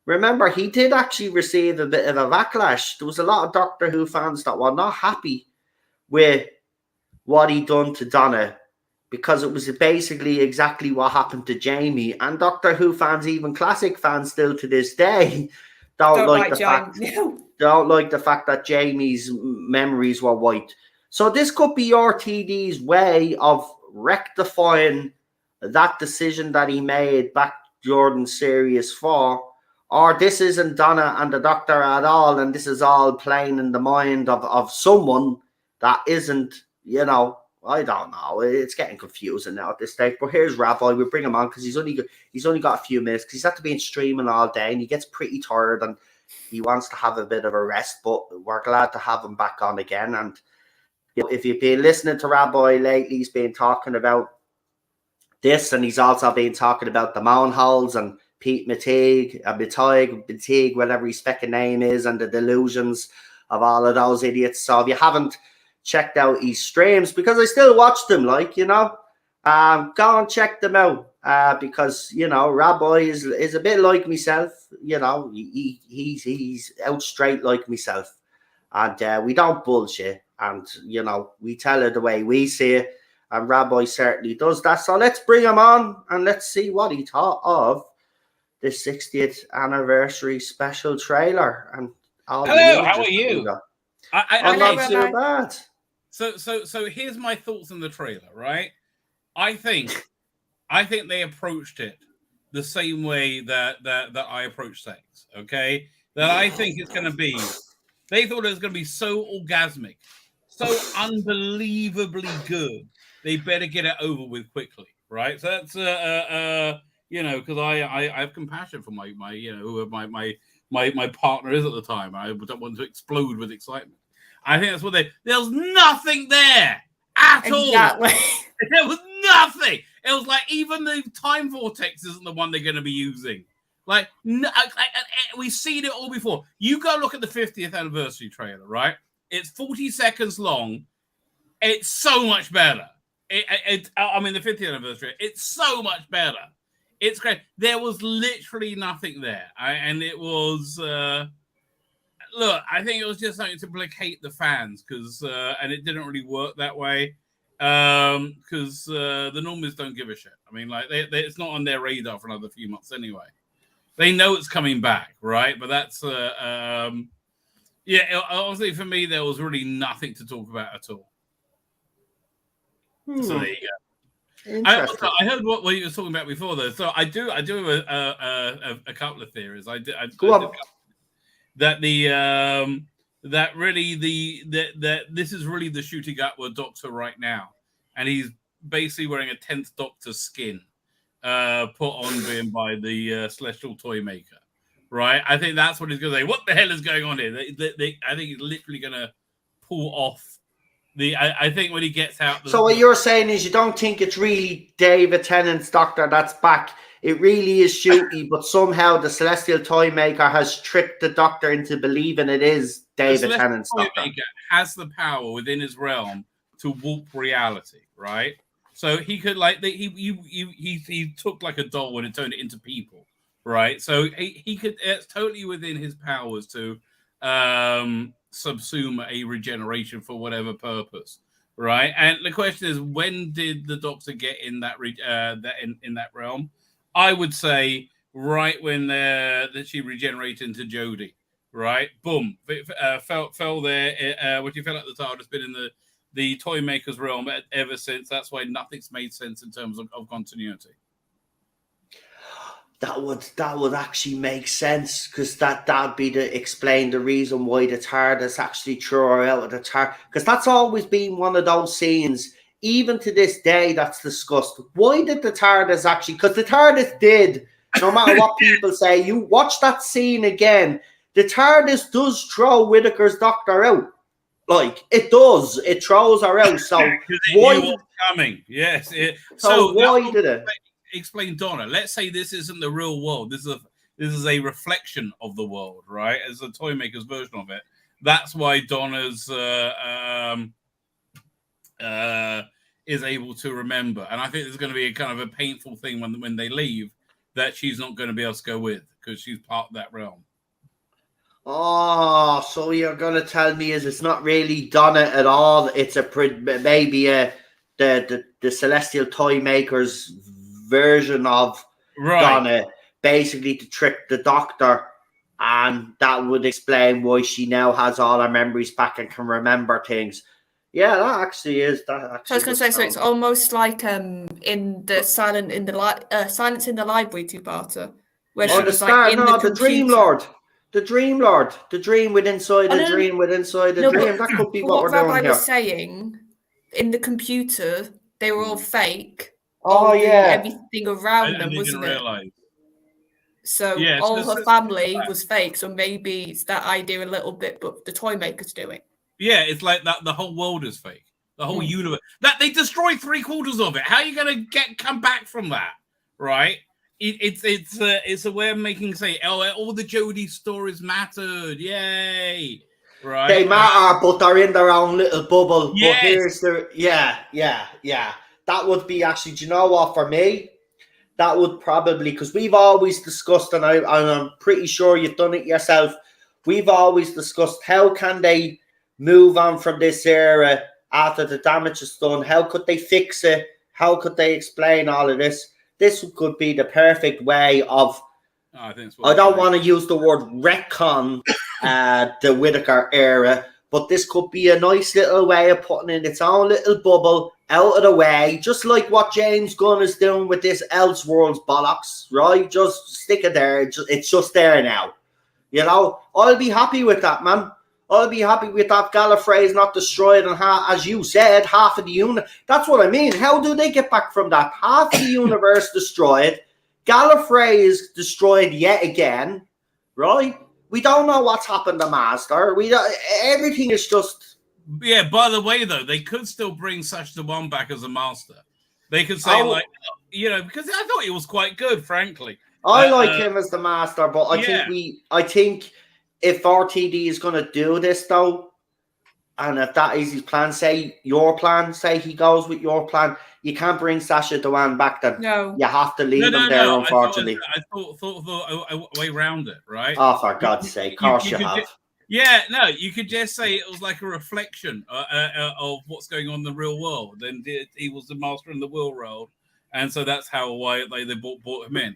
Remember, he did actually receive a bit of a backlash. There was a lot of Doctor Who fans that were not happy with what he done to Donna, because it was basically exactly what happened to Jamie. And Doctor Who fans, even classic fans still to this day, don't like the fact that Jamie's memories were wiped. So this could be RTD's way of rectifying that decision that he made back during Series 4. Or this isn't Donna and the Doctor at all, and this is all playing in the mind of someone that isn't, I don't know. It's getting confusing now at this stage. But here's Rabbi. We bring him on because he's only got a few minutes because he's had to be in streaming all day and he gets pretty tired and he wants to have a bit of a rest. But we're glad to have him back on again. And if you've been listening to Rabbi lately, he's been talking about this, and he's also been talking about the Mounholes and Pete Matig, whatever his fucking name is, and the delusions of all of those idiots. So if you haven't checked out his streams, because I still watch them, go and check them out, because Rabbi is a bit like myself. He's out straight like myself, and we don't bullshit, and we tell it the way we see it, and Rabbi certainly does that. So let's bring him on and let's see what he thought of the 60th anniversary special trailer. And hello, how are you? I'm not too bad. So here's my thoughts on the trailer, right? I think they approached it the same way that I approach sex, okay? That I think it's going to be, they thought it was going to be so orgasmic, so unbelievably good, they better get it over with quickly, right? So that's, because I have compassion for my whoever my partner is at the time. I don't want to explode with excitement. I think that's what there's nothing there at all. There was nothing. It was like even the time vortex isn't the one they're going to be using. Like, we've seen it all before. You go look at the 50th anniversary trailer, right? It's 40 seconds long. It's so much better. The 50th anniversary. It's so much better. It's great. There was literally nothing there. And it was... look, I think it was just something to placate the fans because, and it didn't really work that way because the normies don't give a shit. I mean, it's not on their radar for another few months anyway. They know it's coming back, right? But that's, honestly, for me, there was really nothing to talk about at all. So there you go. I heard what you were talking about before, though. So I do have a couple of theories. That this is really the shooting upward Doctor right now, and he's basically wearing a 10th Doctor skin, put on him by the Celestial Toy Maker, right? I think that's what he's going to say. What the hell is going on here? I think he's literally going to pull off I think when he gets out. So what you're saying is you don't think it's really David Tennant's Doctor that's back? It really is shooty, but somehow the Celestial Toymaker has tricked the Doctor into believing it is David Tennant's Doctor. The has the power within his realm to warp reality, right? So he could he took like a doll and it turned it into people, right? So he could, it's totally within his powers to subsume a regeneration for whatever purpose, right? And the question is, when did the Doctor get in that in that realm? I would say right when that she regenerated into Jodie, right? Boom, fell there. When she fell out the TARDIS, been in the Toymaker's realm ever since. That's why nothing's made sense in terms of continuity. That would actually make sense, because that'd be explain the reason why the TARDIS actually threw her out of the TARDIS, because that's always been one of those scenes. Even to this day, that's discussed. Why did the TARDIS actually? Because the TARDIS did. No matter what people say, you watch that scene again. The TARDIS does throw Whittaker's Doctor out. Like, it does. It throws her out. So why? Knew what's coming? Yes. So why did it? Explain Donna. Let's say this isn't the real world. This is a reflection of the world, right? As a Toymaker's version of it. That's why Donna's is able to remember. And I think there's going to be a kind of a painful thing when they leave that she's not going to be able to go with, because she's part of that realm. Oh, so you're going to tell me it's not really Donna at all. It's maybe the Celestial Toymaker's version of Donna, basically to trick the Doctor, and that would explain why she now has all her memories back and can remember things. Yeah, that actually is. That actually I was going to say, so it's almost like in the Silence in the Library two-parter, where she was like in the Dream Lord. The Dream Lord. The dream within inside the dream within inside the dream. That could be what we're doing here. Rabbi was saying, in the computer, they were all fake. Oh, yeah. Everything around them, wasn't it? So all her family was fake. So maybe it's that idea a little bit, but the Toymaker's doing. Yeah, it's like that. The whole world is fake. The whole universe. That they destroyed 3/4 of it. How are you going to come back from that? Right? It's a way of say, all the Jodie stories mattered. Yay! Right? They matter, but they're in their own little bubble. Yes. But here's the yeah. That would be actually. Do you know what? For me, that would probably, because we've always discussed, and I'm pretty sure you've done it yourself. We've always discussed how can they move on from this era after the damage is done. How could they fix it? How could they explain all of this? This could be the perfect way of. I don't want to use the word retcon the Whittaker era, but this could be a nice little way of putting in its own little bubble out of the way, just like what James Gunn is doing with this Elseworlds bollocks, right? Just stick it there. It's just there now. You know, I'll be happy with that, man. I'll be happy with that. Gallifrey is not destroyed, and as you said, half of the universe. That's what I mean. How do they get back from that? Half of the universe destroyed. Gallifrey is destroyed yet again, right? We don't know what's happened to Master. Everything is just. Yeah. By the way, though, they could still bring Sacha Dhawan back as a Master. They could say because I thought he was quite good, frankly. I like him as the Master, but I think if RTD is going to do this, though, and if that is his plan, say he goes with your plan, you can't bring Sacha Dhawan back then. No. You have to leave him there, unfortunately. I thought a way around it, right? Oh, for God's sake, of course you have. You could just say it was like a reflection of what's going on in the real world. And he was the Master in the real world. And so that's why they brought him in.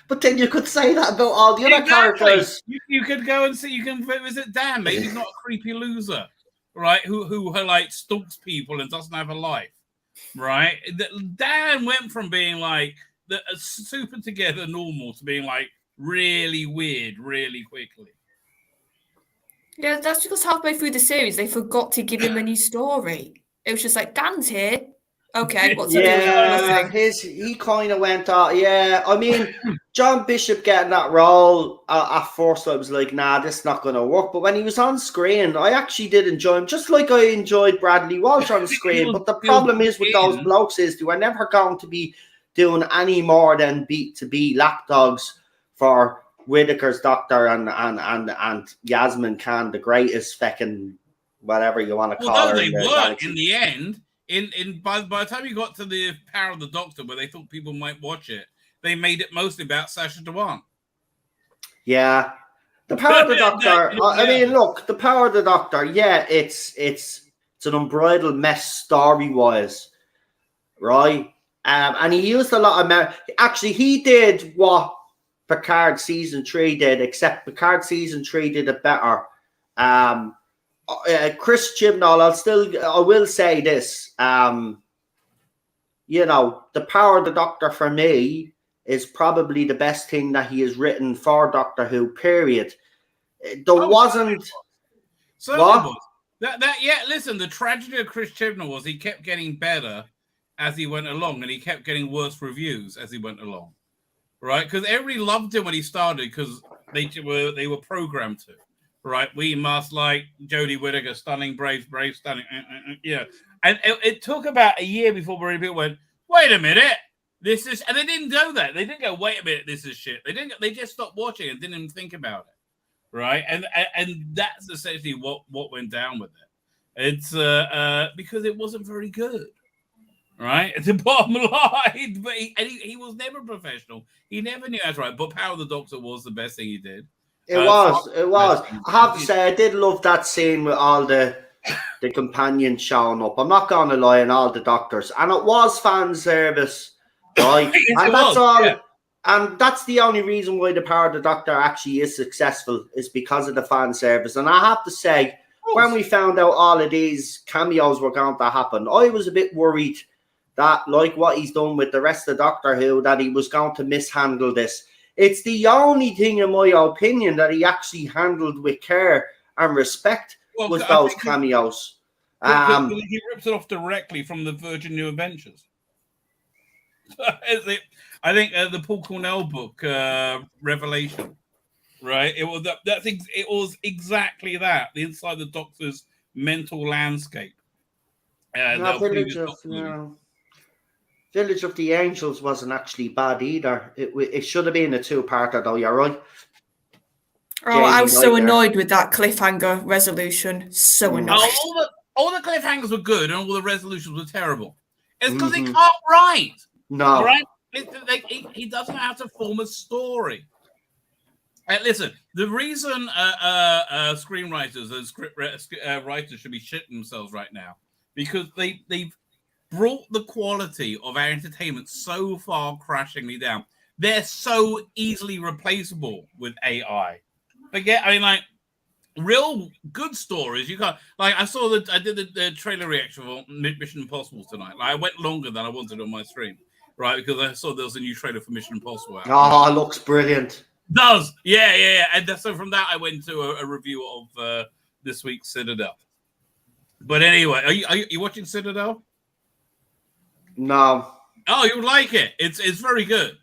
But then you could say that about all the other characters. You could go and see. You can visit Dan. Maybe he's not a creepy loser, right? Who like stalks people and doesn't have a life, right? Dan went from being like super together, normal, to being like really weird, really quickly. Yeah, that's because halfway through the series they forgot to give him a new story. It was just like, Dan's here. Okay, what's he doing? He kind of went out. Yeah, I mean, John Bishop getting that role at first, I was like, nah, this is not going to work. But when he was on screen, I actually did enjoy him, just like I enjoyed Bradley Walsh on screen. But the problem is with those blokes is they were never going to be doing any more than to be lapdogs for Whitaker's doctor and Yasmin Khan, the greatest fucking whatever you want to call her. Although they in the were galaxy. in the end, by the time you got to the Power of the Doctor, where they thought people might watch it, they made it mostly about Sacha Dhawan. Yeah, the Power of the Doctor. I mean, look, the Power of the Doctor. Yeah, it's an unbridled mess story wise, right? And he used a lot of actually, he did what Picard season 3 did, except Picard season 3 did it better. Chris Chibnall, I will say this. You know, the Power of the Doctor for me is probably the best thing that he has written for Doctor Who, period. There wasn't... Certainly was. Yeah, listen, the tragedy of Chris Chibnall was he kept getting better as he went along, and he kept getting worse reviews as he went along, right? Because everybody loved him when he started because they were programmed to, right? We must like Jodie Whittaker, stunning, brave, stunning, yeah. And it took about a year before people went, wait a minute, this is, and they didn't go that. They didn't go, wait a minute, this is shit. They didn't. They just stopped watching and didn't even think about it, right? And that's essentially what went down with it. It's because it wasn't very good, right? It's the bottom line. But he was never professional. He never knew how to write. But Power of the Doctor was the best thing he did. It was. I have to say, I did love that scene with all the companions showing up. I'm not going to lie, and all the doctors, and it was fan service, right? And that's all. Yeah. And that's the only reason why the Power of the Doctor actually is successful, is because of the fan service. And I have to say, when we found out all of these cameos were going to happen, I was a bit worried that, like what he's done with the rest of Doctor Who, that he was going to mishandle this. It's the only thing, in my opinion, that he actually handled with care and respect was those cameos. He rips it off directly from the Virgin New Adventures. I think the Paul Cornell book, Revelation, right? It was exactly that. The inside the Doctor's mental landscape. Village of the Angels wasn't actually bad either. It should have been a two-parter, though. You're right. Oh, I was so annoyed with that cliffhanger resolution. So annoyed. All the cliffhangers were good, and all the resolutions were terrible. It's because they can't write. No, right? He doesn't know how to form a story. Listen, the reason screenwriters and script writers should be shitting themselves right now, because they've brought the quality of our entertainment so far crashingly down. They're so easily replaceable with AI. Real good stories. You can't, I did the trailer reaction for Mission Impossible tonight. I went longer than I wanted on my stream, right? Because I saw there was a new trailer for Mission Impossible out. Oh, it looks brilliant. Does. Yeah. And so from that, I went to a review of this week's Citadel. But anyway, are you watching Citadel? No. Oh, you would like it. It's very good.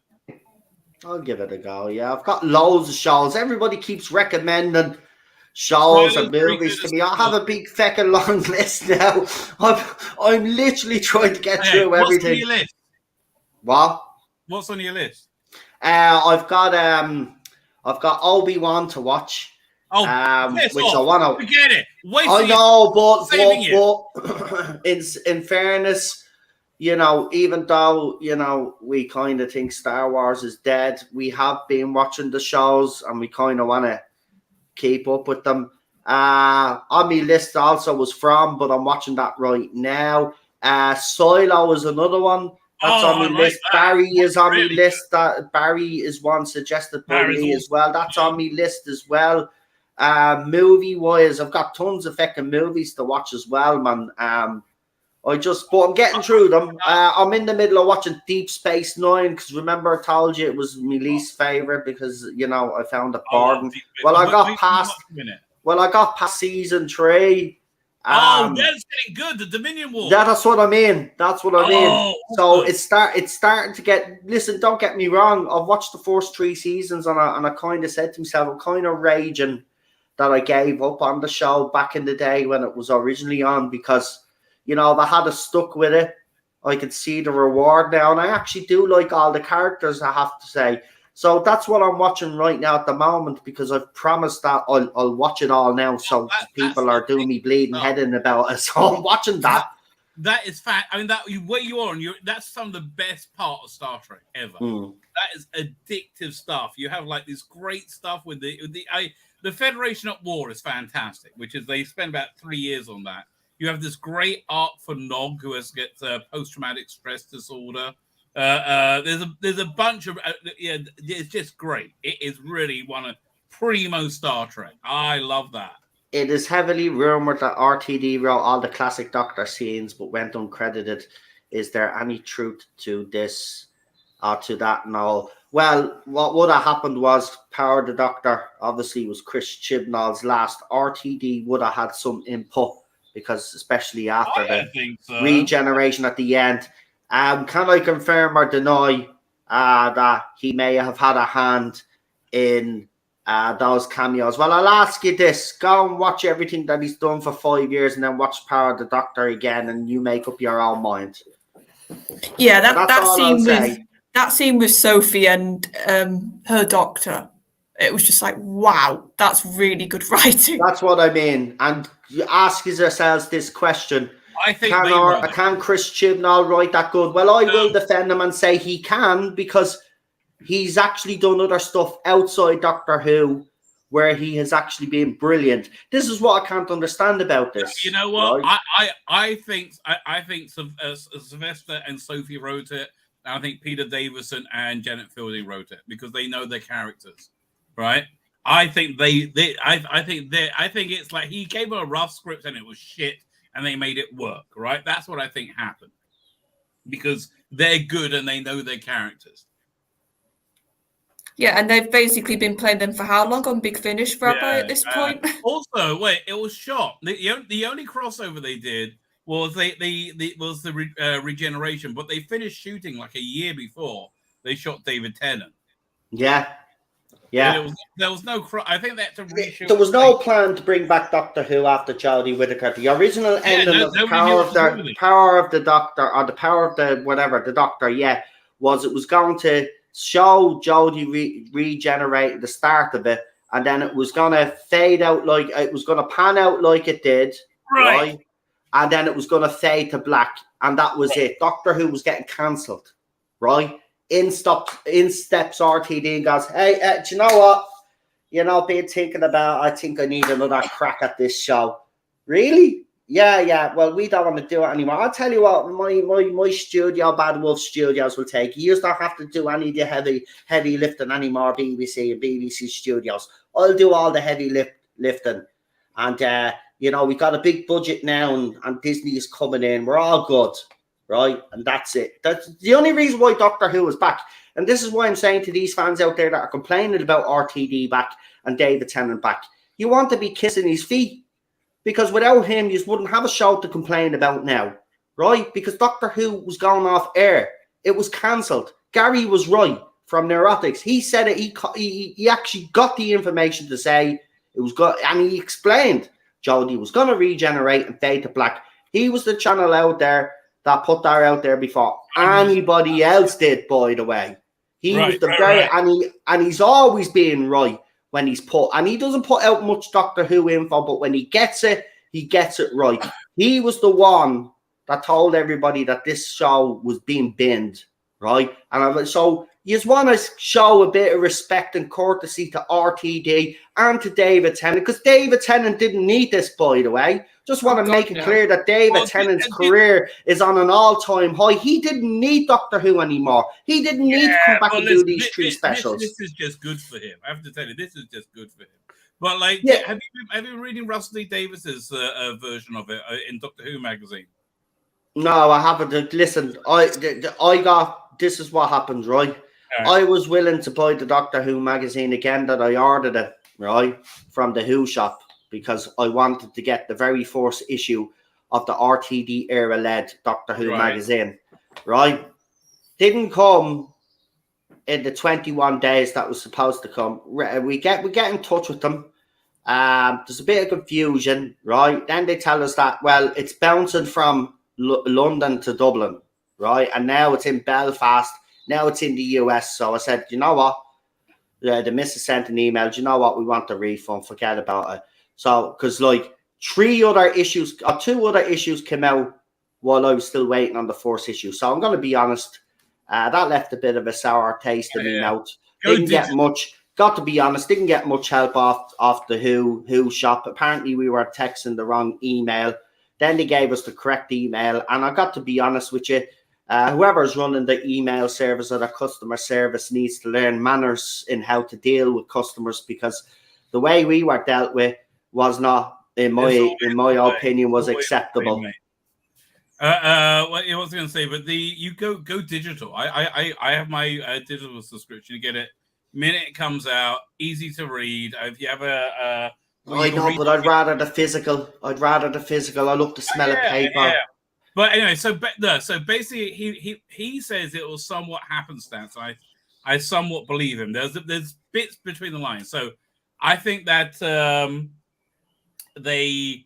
I'll give it a go. Yeah, I've got loads of shows. Everybody keeps recommending shows and movies to me. I have a big fucking long list now. I'm literally trying to get through everything. What's on your list? What? What's on your list? I've got Obi-Wan to watch. Oh, which I want to forget it. I know, but in fairness, even though, we kind of think Star Wars is dead, we have been watching the shows and we kind of want to keep up with them. On my list also was From, but I'm watching that right now. Silo is another one that's on my list. Barry is on my list. Barry is one suggested by me as well. That's on my list as well. Movie-wise, I've got tons of fucking movies to watch as well, man. But I'm getting through them. I'm in the middle of watching Deep Space Nine because remember I told you it was my least favorite because I found it boring. I got past season 3. That's getting good. The Dominion War. Yeah, that's what I mean. So it's starting to get. Listen, don't get me wrong. I've watched the first 3 seasons and I kind of said to myself, I'm kind of raging that I gave up on the show back in the day when it was originally on because. If I had stuck with it, I can see the reward now, and I actually do like all the characters, I have to say. So that's what I'm watching right now at the moment, because I've promised that I'll watch it all now. So people are doing me bleeding head in about it. So I'm watching that. That is fact. I mean, where you are, that's some of the best part of Star Trek ever. That is addictive stuff. You have like this great stuff with the Federation at War is fantastic, which is they spend about 3 years on that. You have this great arc for Nog, who gets post-traumatic stress disorder. There's a bunch of it's just great. It is really one of primo Star Trek. I love that. It is heavily rumored that RTD wrote all the classic Doctor scenes but went uncredited. Is there any truth to this or to that? No. Well, what would have happened was Power of the Doctor obviously was Chris Chibnall's last. RTD would have had some input, because especially after the regeneration at the end. Can I confirm or deny that he may have had a hand in those cameos? Well, I'll ask you this. Go and watch everything that he's done for 5 years and then watch Power of the Doctor again, and you make up your own mind. Yeah, that scene with Sophie and her doctor, it was just like, wow, that's really good writing. That's what I mean. And you ask yourselves this question. I think can Chris Chibnall write that good? Well, I will defend him and say he can, because he's actually done other stuff outside Doctor Who where he has actually been brilliant. This is what I can't understand about this. You know what? Right? I think Sylvester and Sophie wrote it. And I think Peter Davison and Janet Fielding wrote it because they know their characters, right? I think I think it's like he gave them a rough script and it was shit, and they made it work, right? That's what I think happened, because they're good and they know their characters. Yeah, and they've basically been playing them for how long on Big Finish, Rabbi, at this point? Also, wait, it was shot. The only crossover they did was the regeneration, but they finished shooting like a year before they shot David Tennant. Yeah. There was no. I think they had to reshoot. There was no plan to bring back Doctor Who after Jodie Whittaker. The original ending of the Power of the Doctor, or the Power of the whatever, the Doctor, was it was going to show Jodie regenerate the start of it, and then it was going to fade out, like it was going to pan out like it did, right? And then it was going to fade to black, and that was it. Doctor Who was getting cancelled, right? In steps RTD and goes, hey, do you know what? Been thinking about, I think I need another crack at this show. Really? Yeah. Well, we don't want to do it anymore. I'll tell you what, my studio, Bad Wolf Studios, will take. You don't have to do any of the heavy lifting anymore, BBC and BBC Studios. I'll do all the heavy lifting. And, we got a big budget now, and Disney is coming in. We're all good. Right, and that's it. That's the only reason why Doctor Who is back. And this is why I'm saying to these fans out there that are complaining about RTD back and David Tennant back, you want to be kissing his feet, because without him, you wouldn't have a show to complain about now, right? Because Doctor Who was going off air. It was cancelled. Gary was right from Neurotics. He said it. He actually got the information to say it was good, and he explained Jodie was going to regenerate and fade to black. He was the channel out there that put that out there before anybody else did, by the way. He was the and he's always being right when he's put, and he doesn't put out much Doctor Who info, but when he gets it right. He was the one that told everybody that this show was being binned, right? And so you just want to show a bit of respect and courtesy to RTD and to David Tennant, because David Tennant didn't need this, by the way. Just want to make it clear that David Tennant's career is on an all-time high. He didn't need Doctor Who anymore. He didn't need to come back and do these three specials. This is just good for him. I have to tell you, this is just good for him. But have you been reading Russell T Davis's version of it in Doctor Who magazine? No, I haven't. Listen, this is what happened, right? I was willing to buy the Doctor Who magazine again, that I ordered it, right, from the Who shop, because I wanted to get the very first issue of the RTD era-led Doctor Who magazine, right? Didn't come in the 21 days that was supposed to come. We get in touch with them. There's a bit of confusion, right? Then they tell us that, well, it's bouncing from London to Dublin, right? And now it's in Belfast. Now it's in the US. So I said, you know what? The missus sent an email. Do you know what? We want the refund. Forget about it. So, because like two other issues came out while I was still waiting on the first issue. So I'm going to be honest. That left a bit of a sour taste in my mouth. Didn't get much. Got to be honest, didn't get much help off the Who shop. Apparently, we were texting the wrong email. Then they gave us the correct email, and I got to be honest with you. Whoever's running the email service or the customer service needs to learn manners in how to deal with customers, because the way we were dealt with was not, in my opinion, was acceptable. What I was going to say, but you go digital. I have my digital subscription. You get it minute it comes out, easy to read. If you have I know, but I'd rather the physical. I look to smell of paper. Yeah. But anyway, so basically, he says it was somewhat happenstance. I somewhat believe him. There's bits between the lines. So I think that they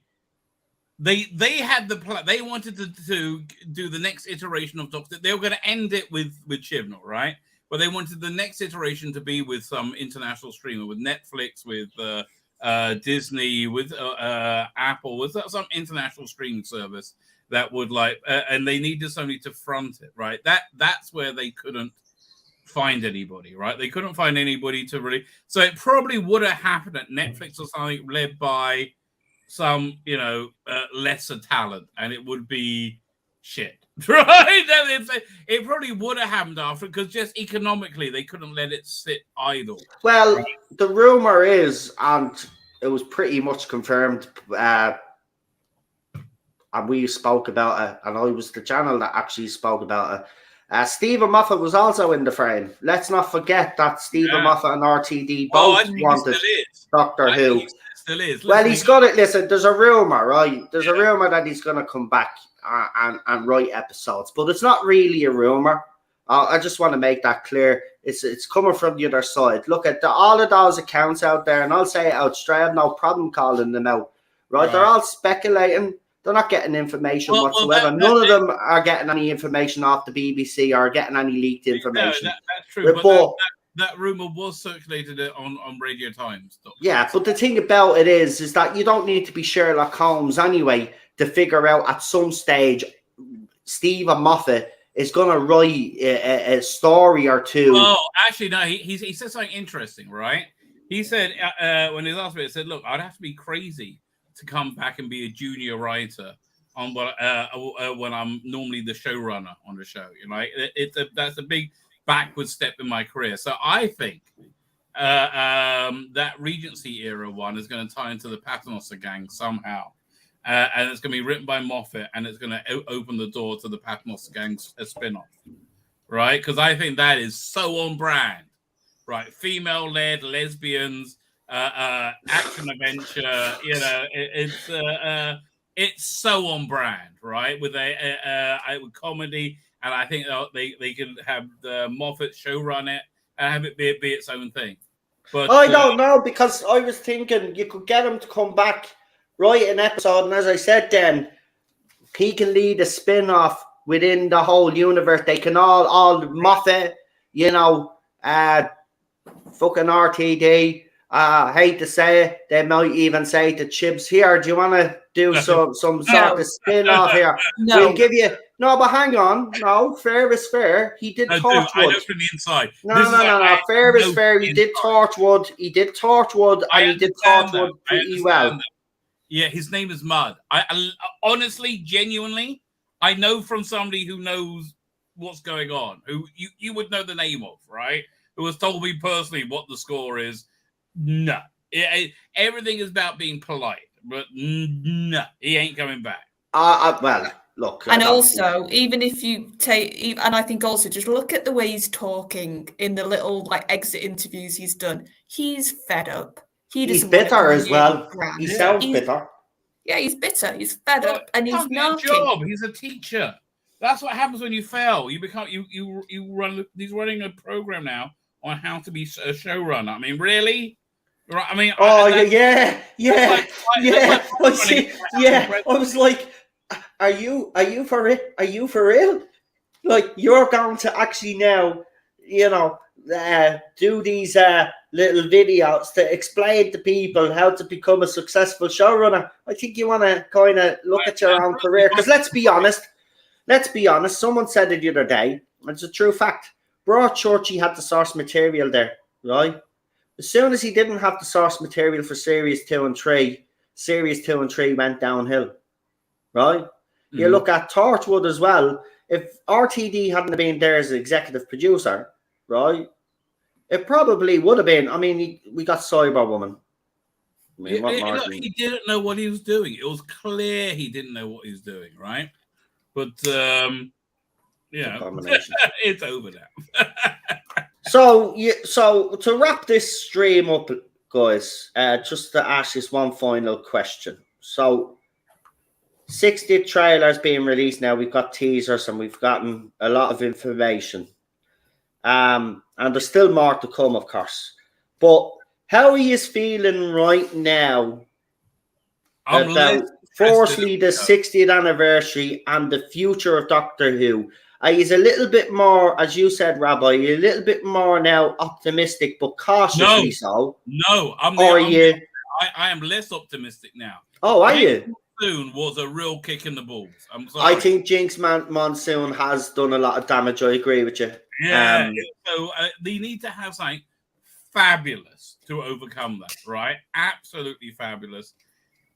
had the plan. They wanted to do the next iteration of Doctor. They were going to end it with Chibnall, right? But they wanted the next iteration to be with some international streamer, with Netflix, with Disney, with Apple, with some international streaming service that would and they needed somebody to front it, right? That's where they couldn't find anybody, right? They couldn't find anybody to really. So it probably would have happened at Netflix or something, led by some, lesser talent, and it would be shit. Right? It probably would have happened after, because just economically they couldn't let it sit idle. Well, right? The rumor is, and it was pretty much confirmed, and we spoke about it, and I was the channel that actually spoke about it. Stephen Moffat was also in the frame. Let's not forget that Stephen Moffat and RTD both wanted Doctor Who. Still is. Well, he's got it. Listen, there's a rumor, right? There's a rumor that he's going to come back and write episodes, but it's not really a rumor. I just want to make that clear. It's coming from the other side. Look at all of those accounts out there, and I'll say it out straight. I have no problem calling them out. Right? They're all speculating. They're not getting information whatsoever. None of them are getting any information off the BBC or getting any leaked information. No, that's true. But that rumor was circulated on Radio Times. Yeah, but the thing about it is that you don't need to be Sherlock Holmes anyway to figure out at some stage Stephen Moffat is going to write a story or two. Well, actually, no, he said something interesting, right? He said, when he was asked me, he said, look, I'd have to be crazy to come back and be a junior writer on when I'm normally the showrunner on the show. That's a big backward step in my career. So I think that Regency era one is going to tie into the Paternoster Gang somehow. And it's going to be written by Moffat, and it's going to open the door to the Paternoster Gang's spin-off, right? Because I think that is so on brand, right? Female-led, lesbians, action adventure, it's so on brand, right? With with comedy, and I think they can have the Moffat show run it and have it be its own thing. But I don't know, because I was thinking you could get him to come back, write an episode, and as I said, then he can lead a spin-off within the whole universe. They can all Moffat, fucking RTD. Hate to say it, they might even say to Chibs, here, do you want to do some sort of spin-off here? No. We'll give you... No, but hang on. No, fair is fair. He did Torchwood. I know from the inside. No. Fair is fair. He did Torchwood. He did Torchwood, and he did Torchwood pretty well. That. Yeah, his name is Mud. I honestly, genuinely, I know from somebody who knows what's going on, who you would know the name of, right? Who has told me personally what the score is. No. Everything is about being polite, but no, he ain't coming back. Well, look. And also, even if you take, and I think also just look at the way he's talking in the little exit interviews he's done. He's fed up. He's bitter as well. He sounds bitter. Yeah, he's bitter. He's fed up, and he's not. Job. He's a teacher. That's what happens when you fail. You become you run. He's running a program now on how to be a showrunner. I mean, really? Right? I mean, yeah. I was like, are you for it? Are you for real? Like, you're going to actually now, do these little videos to explain to people how to become a successful showrunner. I think you want to kind of look at your own career. Because let's be honest, someone said it the other day, and it's a true fact. Broadchurch, had the source material there, right? As soon as he didn't have the source material for Series 2 and 3, Series 2 and 3 went downhill, right? You look at Torchwood as well. If RTD hadn't been there as an executive producer, right, it probably would have been. I mean, we got Cyberwoman. I mean, Look, he didn't know what he was doing. It was clear he didn't know what he was doing, right? But it's over now. So to wrap this stream up, guys, just to ask this one final question. So 60th trailers being released now. We've got teasers and we've gotten a lot of information. And there's still more to come, of course. But how are you feeling right now about, firstly, the 60th anniversary and the future of Doctor Who? He's a little bit more, as you said, Rabbi, you're a little bit more now optimistic, but cautiously so. No, I am less optimistic now. Oh, are you? Monsoon was a real kick in the balls. I'm sorry. I think Jinx Monsoon has done a lot of damage. I agree with you. Yeah. So they need to have something fabulous to overcome that, right? Absolutely fabulous.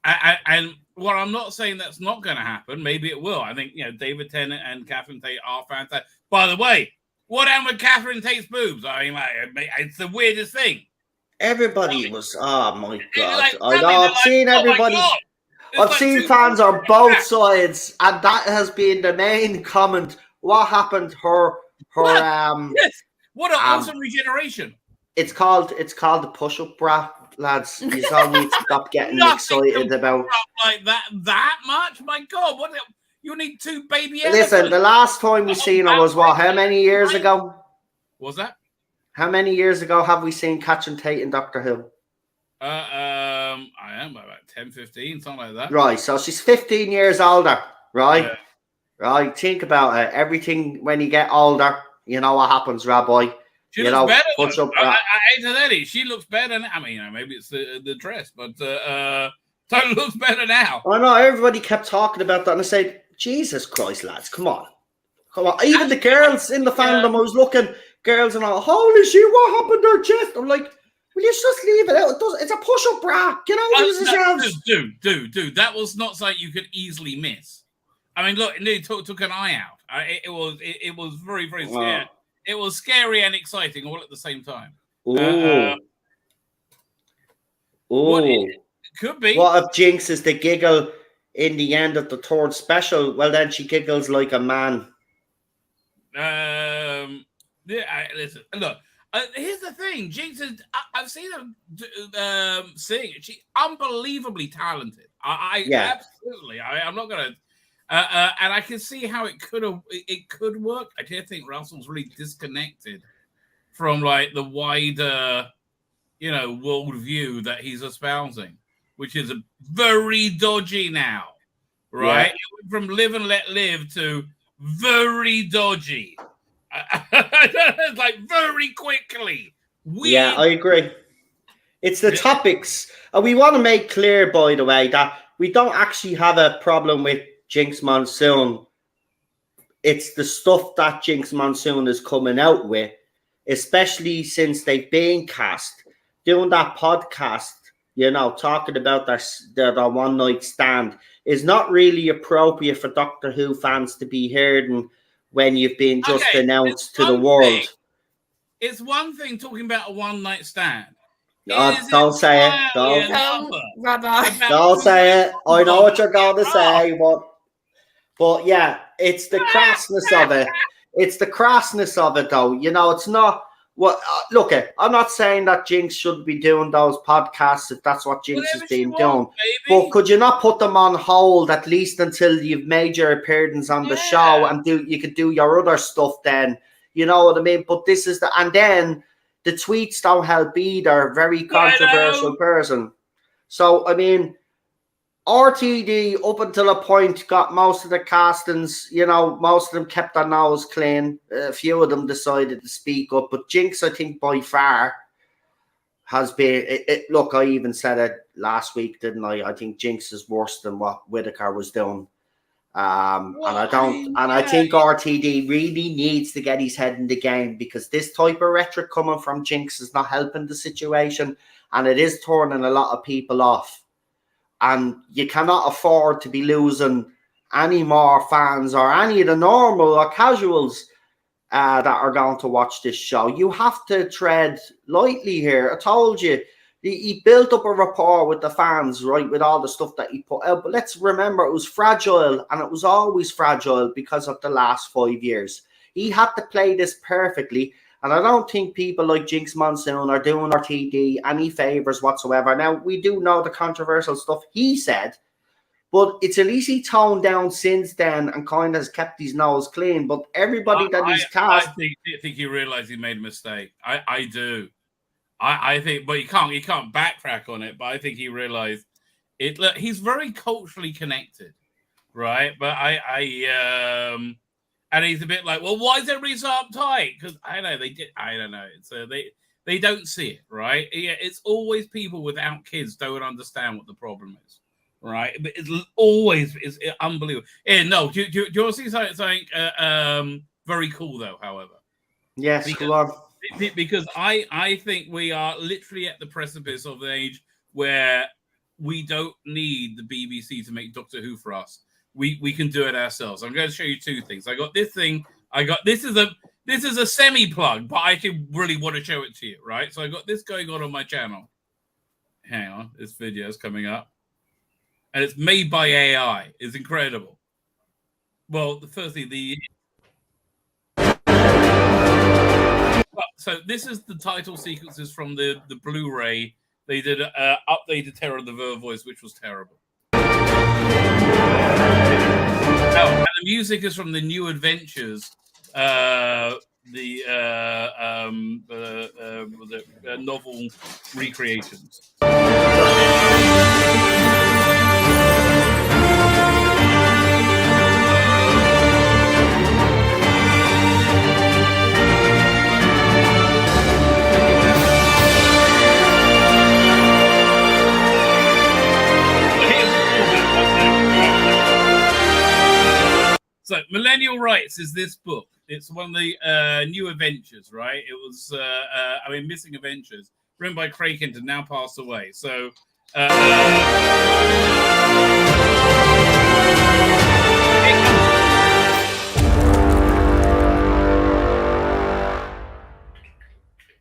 And what I'm not saying that's not going to happen. Maybe it will. I think David Tennant and Catherine Tate are fantastic. By the way, what happened with Catherine Tate's boobs? I mean, it's the weirdest thing. Everybody was. Oh my god! I've seen everybody. I've seen fans on both sides, and that has been the main comment. What happened? Her. Yes. What an awesome regeneration! It's called the push-up bra, lads. You all need to stop getting excited about like that much. My God, what? You need 2 baby elephants. Listen, the last time we seen her was what? How many years ago? Was that? How many years ago have we seen Catherine Tate in Doctor Who? I am about 10, 15, something like that. Right, so she's 15 years older, right? Yeah. Right, think about it. Everything when you get older, you know what happens, Rabbi. She looks better. I hate to tell you, she looks better. I mean, maybe it's the dress, but totally looks better now. I know, everybody kept talking about that, and I said, Jesus Christ, lads, come on. Even the girls in the fandom, I was looking, girls and all, holy shit, what happened to her chest? I'm like, will you just leave it out? It's a push-up bra. Get over yourselves. Dude, that was not something you could easily miss. I mean, look, it took an eye out. It was very, very scary. It was scary and exciting all at the same time. It could be. What if Jinx is the giggle in the end of the 3rd special? Well, then she giggles like a man. Listen, look. Here's the thing, Jinx is. I've seen her sing. She's unbelievably talented. Absolutely. I'm not gonna. And I can see how it could work. I do think Russell's really disconnected from like the wider, world view that he's espousing, which is very dodgy now, right? Yeah. It went from live and let live to very dodgy. Like very quickly. Weird. Yeah, I agree. It's the topics. We want to make clear, by the way, that we don't actually have a problem with Jinx Monsoon. It's the stuff that Jinx Monsoon is coming out with, especially since they've been cast. Doing that podcast, talking about their one night stand is not really appropriate for Doctor Who fans to be heard and when you've been just announced to the world. It's one thing talking about a one night stand. Don't say it. Don't say it. I know what you're going to say, but yeah, it's the crassness of it. It's the crassness of it, though. It's not what. Look, I'm not saying that Jinx should be doing those podcasts if that's what Jinx has been doing. But could you not put them on hold at least until you've made your appearance on the show and you could do your other stuff then? You know what I mean? But this is and then the tweets don't help either. Very controversial person. So I mean, RTD, up until a point, got most of the castings, most of them kept their nose clean. A few of them decided to speak up. But Jinx, I think, by far has been... Look, I even said it last week, didn't I? I think Jinx is worse than what Whitaker was doing. I think RTD really needs to get his head in the game, because this type of rhetoric coming from Jinx is not helping the situation, and it is turning a lot of people off. And you cannot afford to be losing any more fans or any of the normal or casuals that are going to watch this show. You have to tread lightly here. I told you, he built up a rapport with the fans, right, with all the stuff that he put out. But let's remember, it was fragile, and it was always fragile because of the last 5 years. He had to play this perfectly. And I don't think people like Jinx Monsoon are doing RTD any favours whatsoever. Now, we do know the controversial stuff he said, but it's at least he toned down since then and kind of has kept his nose clean. But everybody that he's cast... I think he realised he made a mistake. I do. I think, but he can't backtrack on it. But I think he realised it. Look, he's very culturally connected, right? But and he's a bit like, well, why is everybody so uptight? Because I don't know. So they don't see it, right? Yeah, it's always people without kids don't understand what the problem is, right? But it's always unbelievable. Yeah, no, do you want to see something very cool though? However, yes, because I think we are literally at the precipice of the age where we don't need the BBC to make Doctor Who for us. We can do it ourselves. I'm going to show you two things. I got this thing. This is a semi plug, but I can really want to show it to you, right? So I got this going on my channel. Hang on, this video is coming up, and it's made by AI. It's incredible. Well, firstly, so this is the title sequences from the Blu-ray. They did updated Terror of the Vervoice, which was terrible. Oh, and the music is from the New Adventures, the novel recreations. So, Millennial Rights is this book. It's one of the New Adventures, right? It was, Missing Adventures, written by Craig Hinton, now passed away. So,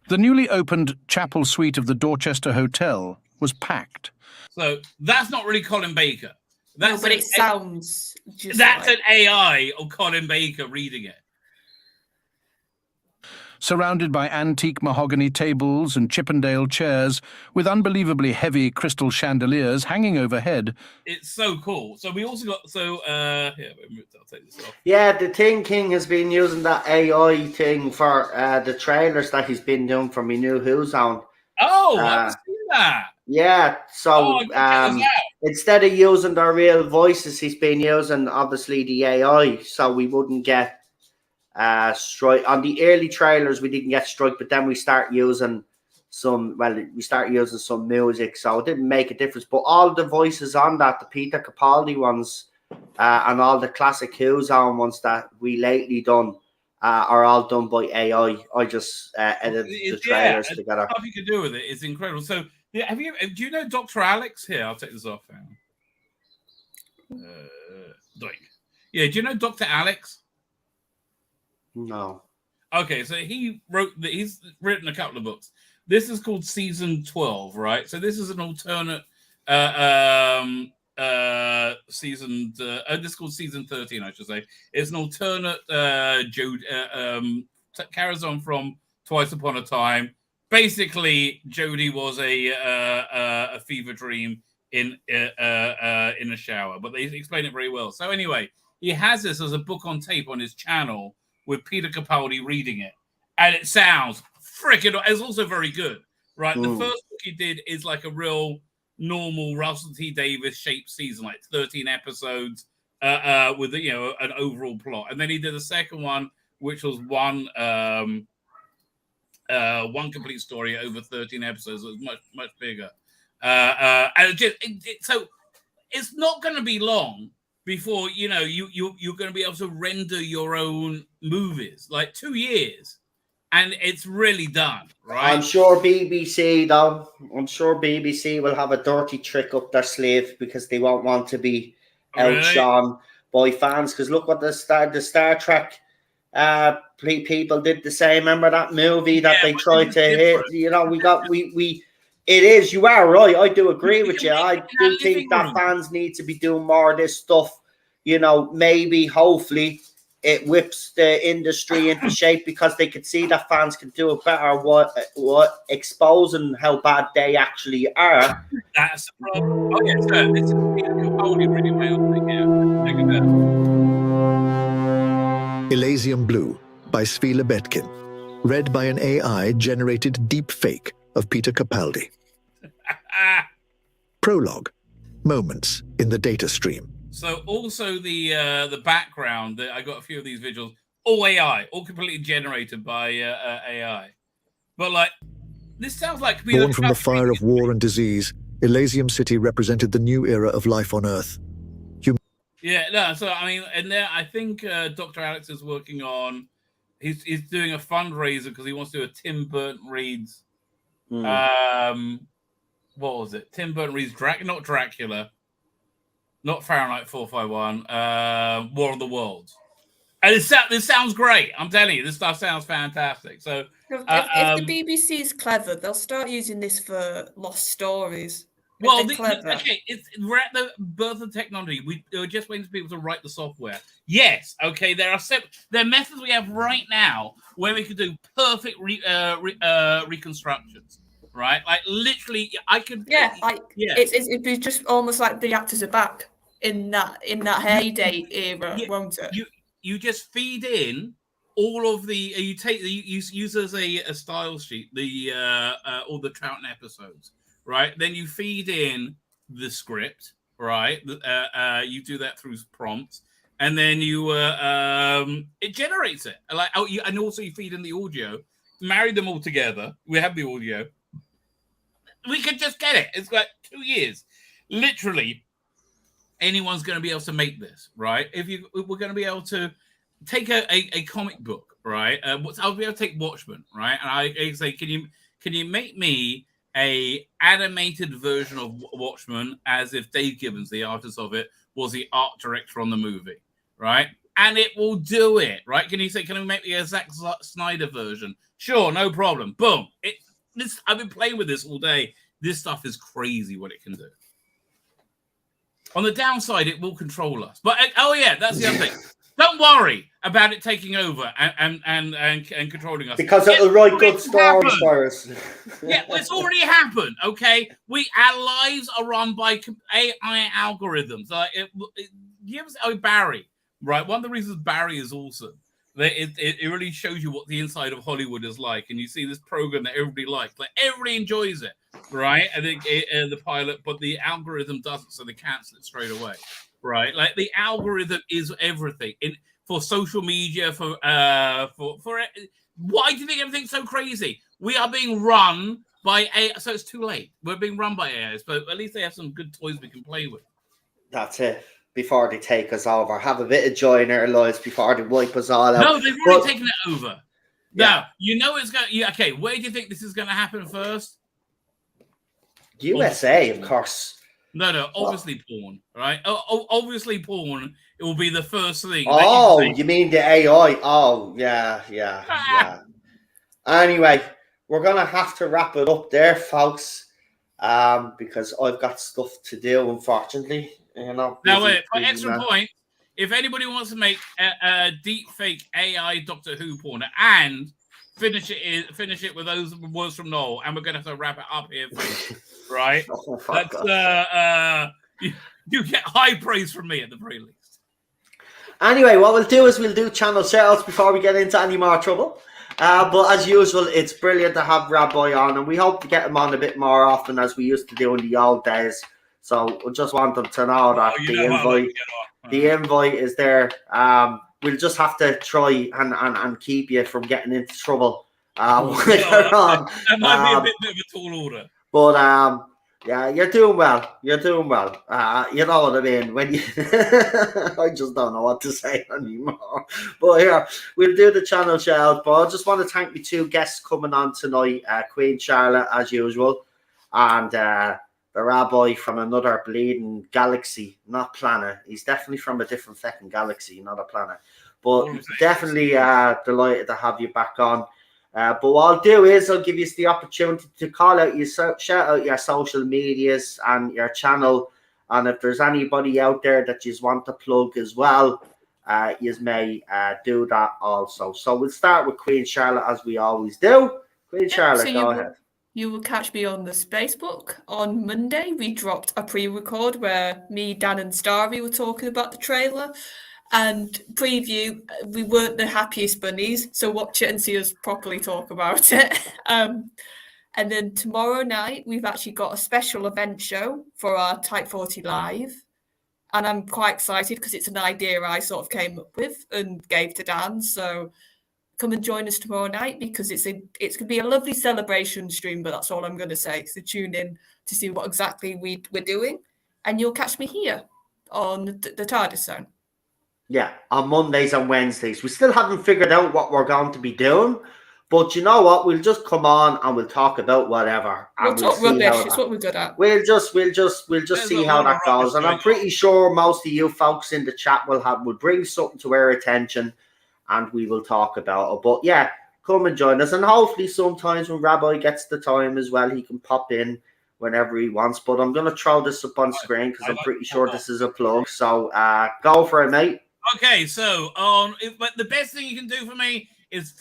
the newly opened chapel suite of the Dorchester Hotel was packed. So, that's not really Colin Baker. No, but it sounds just that's like... an AI of Colin Baker reading it. Surrounded by antique mahogany tables and Chippendale chairs with unbelievably heavy crystal chandeliers hanging overhead. It's so cool. So we also got I'll take this off. Yeah, the Thing King has been using that AI thing for the trailers that he's been doing for me new Who Zone. Oh, I haven't seen that. Yeah, so instead of using their real voices, he's been using obviously the AI, so we wouldn't get strike on the early trailers. We didn't get strike, but then we start using some music, so it didn't make a difference. But all the voices on that, the Peter Capaldi ones, and all the classic Who Zone ones that we lately done, are all done by AI. I just edited the trailers together. Stuff you can do with it is incredible. So, yeah, do you know Dr. Alex? Here, I'll take this off now. Yeah, do you know Dr. Alex? No. Okay, so he's written a couple of books. This is called Season 12, right? So this is an alternate season. This is called Season 13, I should say. It's an alternate carries on from Twice Upon a Time. Basically, Jodie was a fever dream in a shower, but they explain it very well. So anyway, he has this as a book on tape on his channel with Peter Capaldi reading it, and it sounds freaking. It's also very good, right? The first book he did is like a real normal Russell T Davies shaped season, like 13 episodes, with an overall plot. And then he did a second one, which was one complete story over 13 episodes. It was much bigger. And so it's not going to be long before you're going to be able to render your own movies, like 2 years, and it's really done, right? I'm sure BBC will have a dirty trick up their sleeve because they won't want to be outshone by fans. Because look what the Star Trek people did the same. Remember that movie that they tried to hit? It is. You are right. I do agree with you. I do think that fans need to be doing more of this stuff. Maybe, hopefully, it whips the industry into shape because they could see that fans can do it better. What exposing how bad they actually are. That's the problem. Oh yeah, sir. This is holding really well. Elysium Blue by Svi Lebetkin, read by an AI-generated deep fake of Peter Capaldi. Prologue: Moments in the data stream. So also the background, I got a few of these visuals, all AI, all completely generated by AI. But like, this sounds like born from the fire of war and disease, Elysium City represented the new era of life on Earth. So I mean, and there I think Dr. Alex is working on. He's doing a fundraiser because he wants to do a Tim Burton reads. What was it? Tim Burton reads not Dracula, not Fahrenheit 451, War of the Worlds. And this sounds great. I'm telling you, this stuff sounds fantastic. So if the BBC is clever, they'll start using this for lost stories. It's we're at the birth of technology. We're just waiting for people to write the software. Yes, okay. There are methods we have right now where we could do perfect reconstructions. Right, like literally, I could. It'd be just almost like the actors are back in that heyday era, won't it? You just feed in all of the you use as a style sheet all the Troughton episodes, right? Then you feed in the script, right? You do that through prompts, and then it generates it. And also you feed in the audio, marry them all together. We have the audio. We could just get it. It's like 2 years. Literally, anyone's going to be able to make this, right? We're going to be able to take a comic book, right? I'll be able to take Watchmen, right? And I say, can you make me a animated version of Watchmen as if Dave Gibbons, the artist of it, was the art director on the movie, right? And it will do it, right? Can we make me a Zack Snyder version? Sure, no problem. Boom. I've been playing with this all day. This stuff is crazy what it can do. On the downside, it will control us. But that's the other thing. Don't worry about it taking over and controlling us. Because it'll write good stories for us. It's already happened. Okay, our lives are run by AI algorithms. Barry, right? One of the reasons Barry is awesome. It really shows you what the inside of Hollywood is like, and you see this program that everybody likes, like everybody enjoys it, right? I think the pilot, but the algorithm doesn't, so they cancel it straight away, right? Like the algorithm is everything for social media, for why do you think everything's so crazy? We are being run by AI, so it's too late. We're being run by AI, but at least they have some good toys we can play with. That's it. Before they take us over, have a bit of joy in our lives before they wipe us all out. No, they've already taken it over. Yeah. Now, it's going to... okay, where do you think this is going to happen first? USA, of course. No, obviously porn, right? Obviously porn, it will be the first thing. Oh, you mean the AI? Oh, yeah. Anyway, we're going to have to wrap it up there, folks, because I've got stuff to do, unfortunately. Now wait, for extra point, if anybody wants to make a deep fake AI Doctor Who porn and finish it with those words from Noel, and we're gonna have to wrap it up here, right? You get high praise from me at the very least. Anyway, what we'll do is we'll do channel shoutouts before we get into any more trouble. But as usual, it's brilliant to have Rabbi on, and we hope to get him on a bit more often as we used to do in the old days. So we just want them to know that the invite is there. We'll just have to try and keep you from getting into trouble. That might be a bit of a tall order. But yeah, you're doing well. You're doing well. You know what I mean? When you, I just don't know what to say anymore. But here, we'll do the channel shout. But I just want to thank my two guests coming on tonight, Queen Charlotte as usual, and the Rabbi from another bleeding galaxy, not planet. He's definitely from a different fucking galaxy, not a planet. But definitely delighted to have you back on. But what I'll do is I'll give you the opportunity to call out shout out your social medias and your channel. And if there's anybody out there that you want to plug as well, you may do that also. So we'll start with Queen Charlotte as we always do. Queen Charlotte, go ahead. You will catch me on the Spacebook. On Monday, we dropped a pre-record where me, Dan and Starry were talking about the trailer. And preview, we weren't the happiest bunnies, so watch it and see us properly talk about it. And then tomorrow night, we've actually got a special event show for our Type 40 Live. And I'm quite excited because it's an idea I sort of came up with and gave to Dan. So come and join us tomorrow night because it's going to be a lovely celebration stream, but that's all I'm going to say. So tune in to see what exactly we're doing. And you'll catch me here on the Tardis Zone. Yeah, on Mondays and Wednesdays. We still haven't figured out what we're going to be doing, but you know what? We'll just come on and we'll talk about whatever. We'll talk rubbish. It's what we're good at. We'll just see how that goes. And I'm pretty sure most of you folks in the chat will bring something to our attention, and we will talk about it. But yeah, come and join us, and hopefully sometimes when Rabbi gets the time as well, he can pop in whenever he wants. But I'm going to throw this up on screen because I'm pretty sure this is a plug. So go for it, mate. Okay, so but the best thing you can do for me is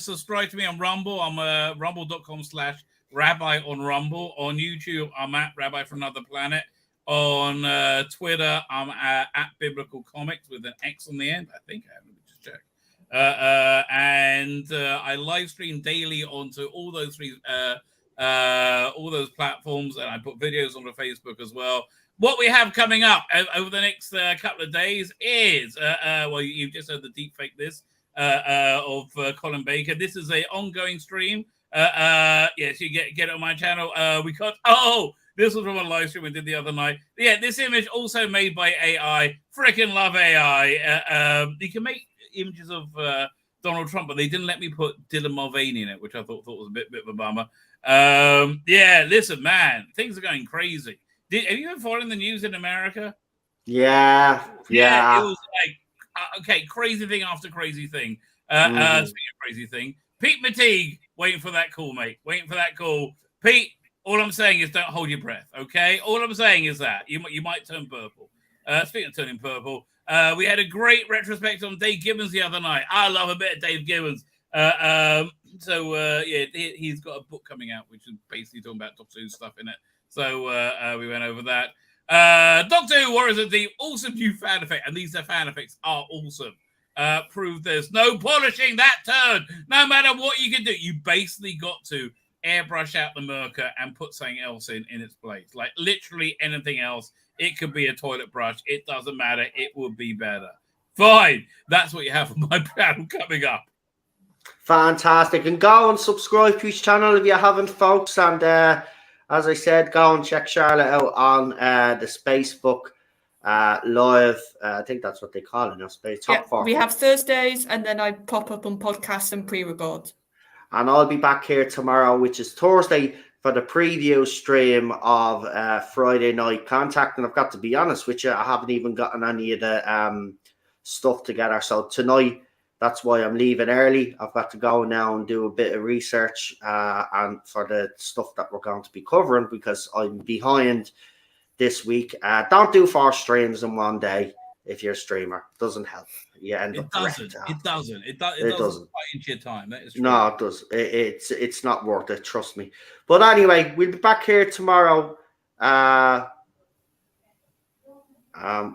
subscribe to me on Rumble. I'm rumble.com/rabbi on Rumble. On YouTube, I'm at Rabbi from Another Planet. On Twitter, I'm at Biblical Comics with an X on the end. I think I have. Let me just check. And I live stream daily onto all those platforms, and I put videos onto Facebook as well. What we have coming up over the next couple of days is, well, you've just heard the deepfake of Colin Baker. This is an ongoing stream. Yes, you get it on my channel. This was from a live stream we did the other night. Yeah, this image also made by AI. Freaking love AI. You can make images of Donald Trump, but they didn't let me put Dylan Mulvaney in it, which I thought was a bit of a bummer. Yeah, listen, man, things are going crazy. Have you been following the news in America? Yeah. It was like, okay, crazy thing after crazy thing. Speaking of crazy thing, Pete Mateague, waiting for that call, mate. Waiting for that call. Pete, all I'm saying is don't hold your breath, okay? All I'm saying is that you might turn purple. Speaking of turning purple, we had a great retrospective on Dave Gibbons the other night. I love a bit of Dave Gibbons. Yeah, he's got a book coming out, which is basically talking about Doctor Who stuff in it. So we went over that. Doctor Who Warriors of the awesome new fan effect, and these fan effects are awesome. Prove there's no polishing that turn. No matter what you can do, you basically got to airbrush out the marker and put something else in its place. Like literally anything else. It could be a toilet brush. It doesn't matter. It would be better. Fine. That's what you have for my panel coming up. Fantastic. And go and subscribe to his channel if you haven't, folks. And as I said, go and check Charlotte out on the Spacebook live. I think that's what they call it now. Top 4. We have Thursdays, and then I pop up on podcasts and pre-record. And I'll be back here tomorrow, which is Thursday, for the preview stream of Friday Night Contact. And I've got to be honest with you, I haven't even gotten any of the stuff together. So tonight, that's why I'm leaving early. I've got to go now and do a bit of research and for the stuff that we're going to be covering, because I'm behind this week. Don't do 4 streams in one day if you're a streamer. It doesn't help. You end up wrecked. It doesn't. It doesn't quite into your time. That is true. No, it does. It's not worth it. Trust me. But anyway, we'll be back here tomorrow.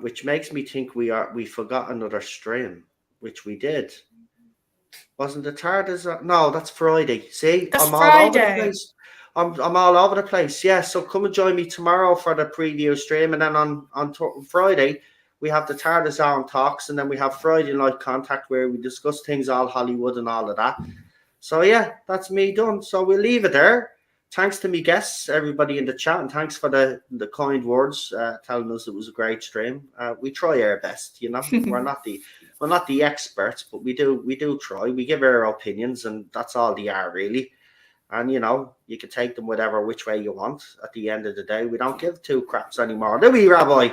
Which makes me think we forgot another stream, which we did. Wasn't the Tardis? No, that's Friday. See, That's I'm all over the Friday. place. I'm all over the place. Yeah, so come and join me tomorrow for the preview stream, and then on Friday we have the Tardis on talks, and then we have Friday night contact where we discuss things all Hollywood and all of that. So yeah, that's me done. So we'll leave it there. Thanks to me guests, everybody in the chat, and thanks for the kind words telling us it was a great stream. We try our best, you know. We're not the experts, but we do try. We give our opinions, and that's all they are really. And you know, you can take them whatever which way you want. At the end of the day, we don't give two craps anymore, do we, Rabbi?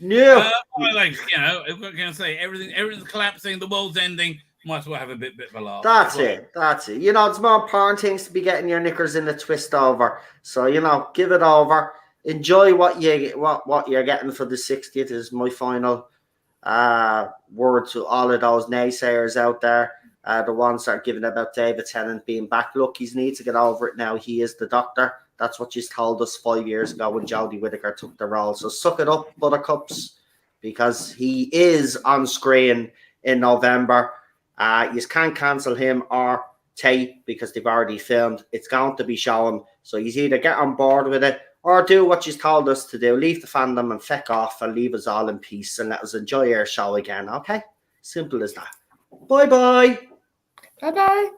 No. I like, you know, if we're gonna say everything's collapsing, the world's ending. Might as well have a bit of a laugh. That's it. You know, it's more important things to be getting your knickers in the twist over. So, you know, give it over. Enjoy what you're getting for the 60th is my final word to all of those naysayers out there. The ones that are giving about David Tennant being back. Look, he needs to get over it now. He is the Doctor. That's what you told us 5 years ago when Jodie Whittaker took the role. So suck it up, buttercups, because he is on screen in November. You can't cancel him or Tate because they've already filmed. It's going to be shown. So you either get on board with it or do what you told us to do. Leave the fandom and feck off and leave us all in peace and let us enjoy our show again. Okay? Simple as that. Bye-bye. Bye-bye.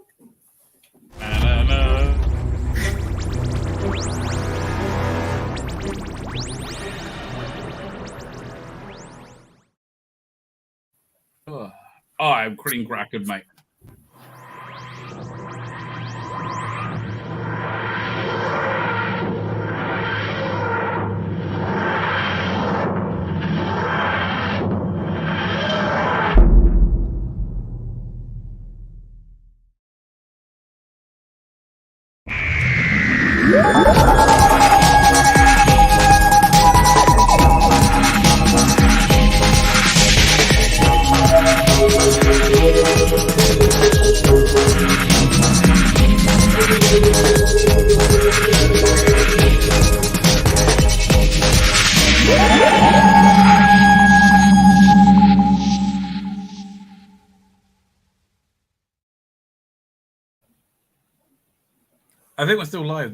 I'm cream crackered, mate. I think we're still live.